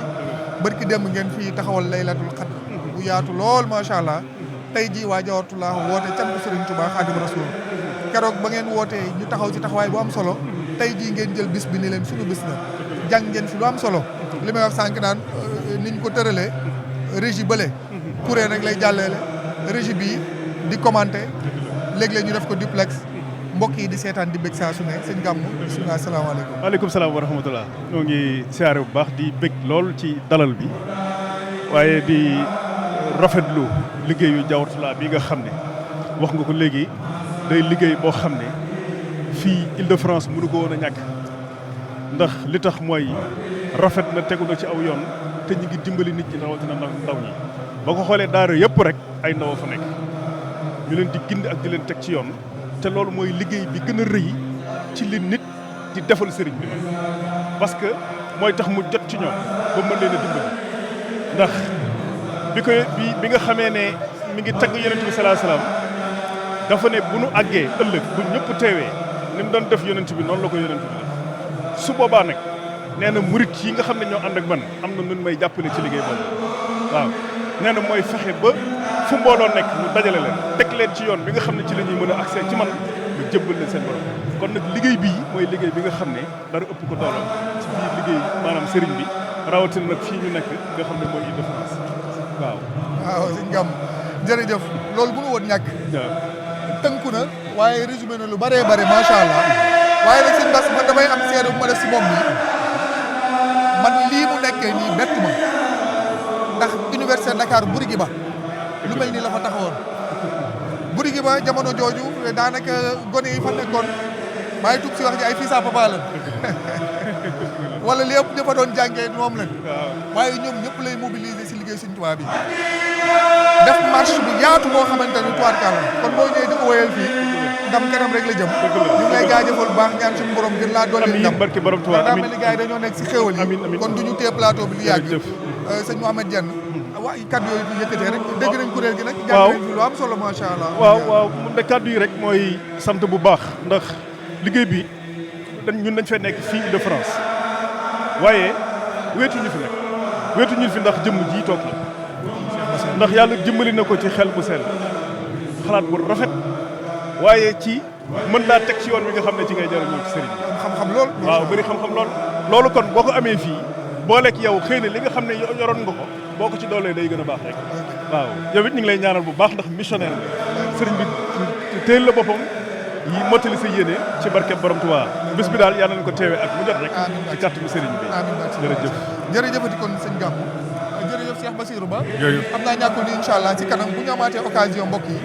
barki démb ngeen fii taxawal laylatul xadr bu yaatu lool macha allah tey jii waa Jawatulaa woote cant Sëriñ Tuubaa Xaadimu Rasuul keroog ba ngeen wootee ñu taxaw ci taxawaay bu am solo tey jii ngeen jël bis bi ni leen suñu bis la jàng ngeen fi lu am solo li may wax sànq naan niñ ko tëralee régie bële kuréel rek lay jàlleele régie bii di commenté léeg-léeg ñu def ko duplex mbokk yi di seetaan di bég saa su ne sëñ Gàmmu bisimilah asalaamaaleykum. waaleykum salaam wa rahmatulah. ñoo ngi siyaare bu baax di bég lool ci dalal bi waaye di rafetlu liggéeyu Jawatulaa bi nga xam ne wax nga ko léegi day liggéey boo xam ne fii Île-de-France mënu ko woon a ñàkk ndax li tax mooy rafet na tegu na ci aw yoon te ñu ngi dimbali nit ñi rawatina ndaw ñi. boo ko xoolee daara yëpp rek ay ndaw fa nekk ñu leen di gindi ak di leen teg ci yoon te loolu mooy liggéey bi gën a rëy ci li nit di defal sëriñ bi parce que mooy tax mu jot ci ci ñoom ba mën leen a dimbali ndax bi nga xamee ne mi ngi tagg yonent bi sallallahu alayhi wasallam dafa ne bu nu àggee ëllëg bu ñëpp teewee ni mu doon def yonent bi noonu la ko yonent bi def su boobaa nag nee na murit yi nga xam ne ñoo ànd ak man am na nun may jàppale ci liggéey boobu waaw nee na mooy fexe ba fu mbooloo nekk ñu dajale leen teg leen ci yoon bi nga xam ne ci la ñuy mën a accès ci man ñu jëbbal leen seen borom kon nag liggéey bii mooy liggéey bi nga xam ne dara ëpp ko doolam ci biir liggéey maanaam sëriñ bi rawatina nag fii ñu nekk nga xam ne mooy Île-de-France waaw. waaw sëñ Gam jërëjëf loolu bu nu woon ñàkk. tënku na waaye résumé na lu bëree bëri macha allah waaye nag sëñ Bass man damay am seede bu ma def si moom nii man lii mu nekkee nii bett ma ndax université Dakar Bourguiba lu mel nii la fa taxawoon Bourguiba jamono jooju daanaka gone yi fa nekkoon maa ngi tuub si wax ji ay fils à papa la wala li ëpp ña fa doon jàngee moom lañ waaye ñoom ñëpp lay mobiliser si liggéey Sëñ Tuubaa bi def marche bu yaatu boo xamante ni tubaarkàlla kon boo ñëwee di ko wéyal fii ndam kanam rek la jëm ñu ngi lay jaajëfal bu baax ñaan suñu borom gën laa dolli ndam barke borom Tuubaa daa mel ni gars yi dañoo nekk si xéewal yi kon duñu téye plateau bi lu yàgg sëñ Mouhamed Diène waa kaddu yooyu ñu yëkkatee rek dégg nañ kuréel gi nag jàng nañ fi lu am solo macha allah waaw mun de kaddu yi rek mooy sant bu baax ndax liggéey bi ñun dañ fee nekk fii Île-de-France waaye weetuñu fi nag weetuñu fi ndax jëmm ji toog la ndax yàlla jëmbali na ko ci xel bu sell xalaat bu rafet waaye ci mën laa teg ci yoon wi nga xam ne ci ngay jëriñoo ci sëriñ bi xam-xam lool waaw bëri xam-xam lool loolu kon boo ko amee fii booleeg yow xëy na li nga xam ne yoroon nga ko boo ko ci doolee day gën a baax rek waaw yow it ñu ngi lay ñaanal bu baax ndax missionnaire la sëriñ bi teel la boppam yi mottali sa yéene ci barkeb borom Tuubaa bés bi daal yàlla nañ ko teewee ak mu jot rek ci kàttanu sëriñ bi jërëjëf jërëjëfati kon sëñ Gàmmu jërëjëf Cheikh Bassirou Ba xam naa ñàkkul ni incha allah ci kanam bu ñu amaatee occasion mbokk yi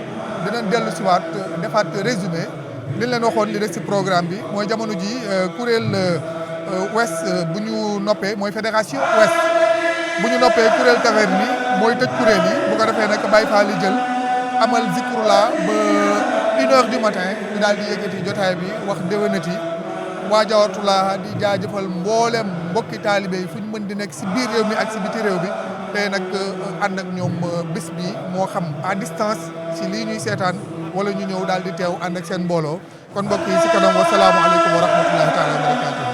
dinañ dellu si waat defaat résumé li leen waxoon li des si programme bi mooy jamono ji kuréel ouest bu ñu noppee mooy fédération ouest bu ñu noppee kuréel taverne bi mooy tëj kuréel yi bu ko defee nag Baye Fall yi jël amal zikrula ba 1h du matin ñu daal di yëkkati jotaay bi wax déwénati waa Jawartulaa di jaajëfal mboolem mbokki taalibe yi fu ñu mën di nekk si biir réew mi ak si biti réew bi tey nag ànd ak ñoom bés bi moo xam à distance si lii ñuy seetaan wala ñu ñëw daal di teew ànd ak seen mbooloo kon mbokk yi si kanam wa salaamu aleykum wa rahmatullahi taala wa barakatuh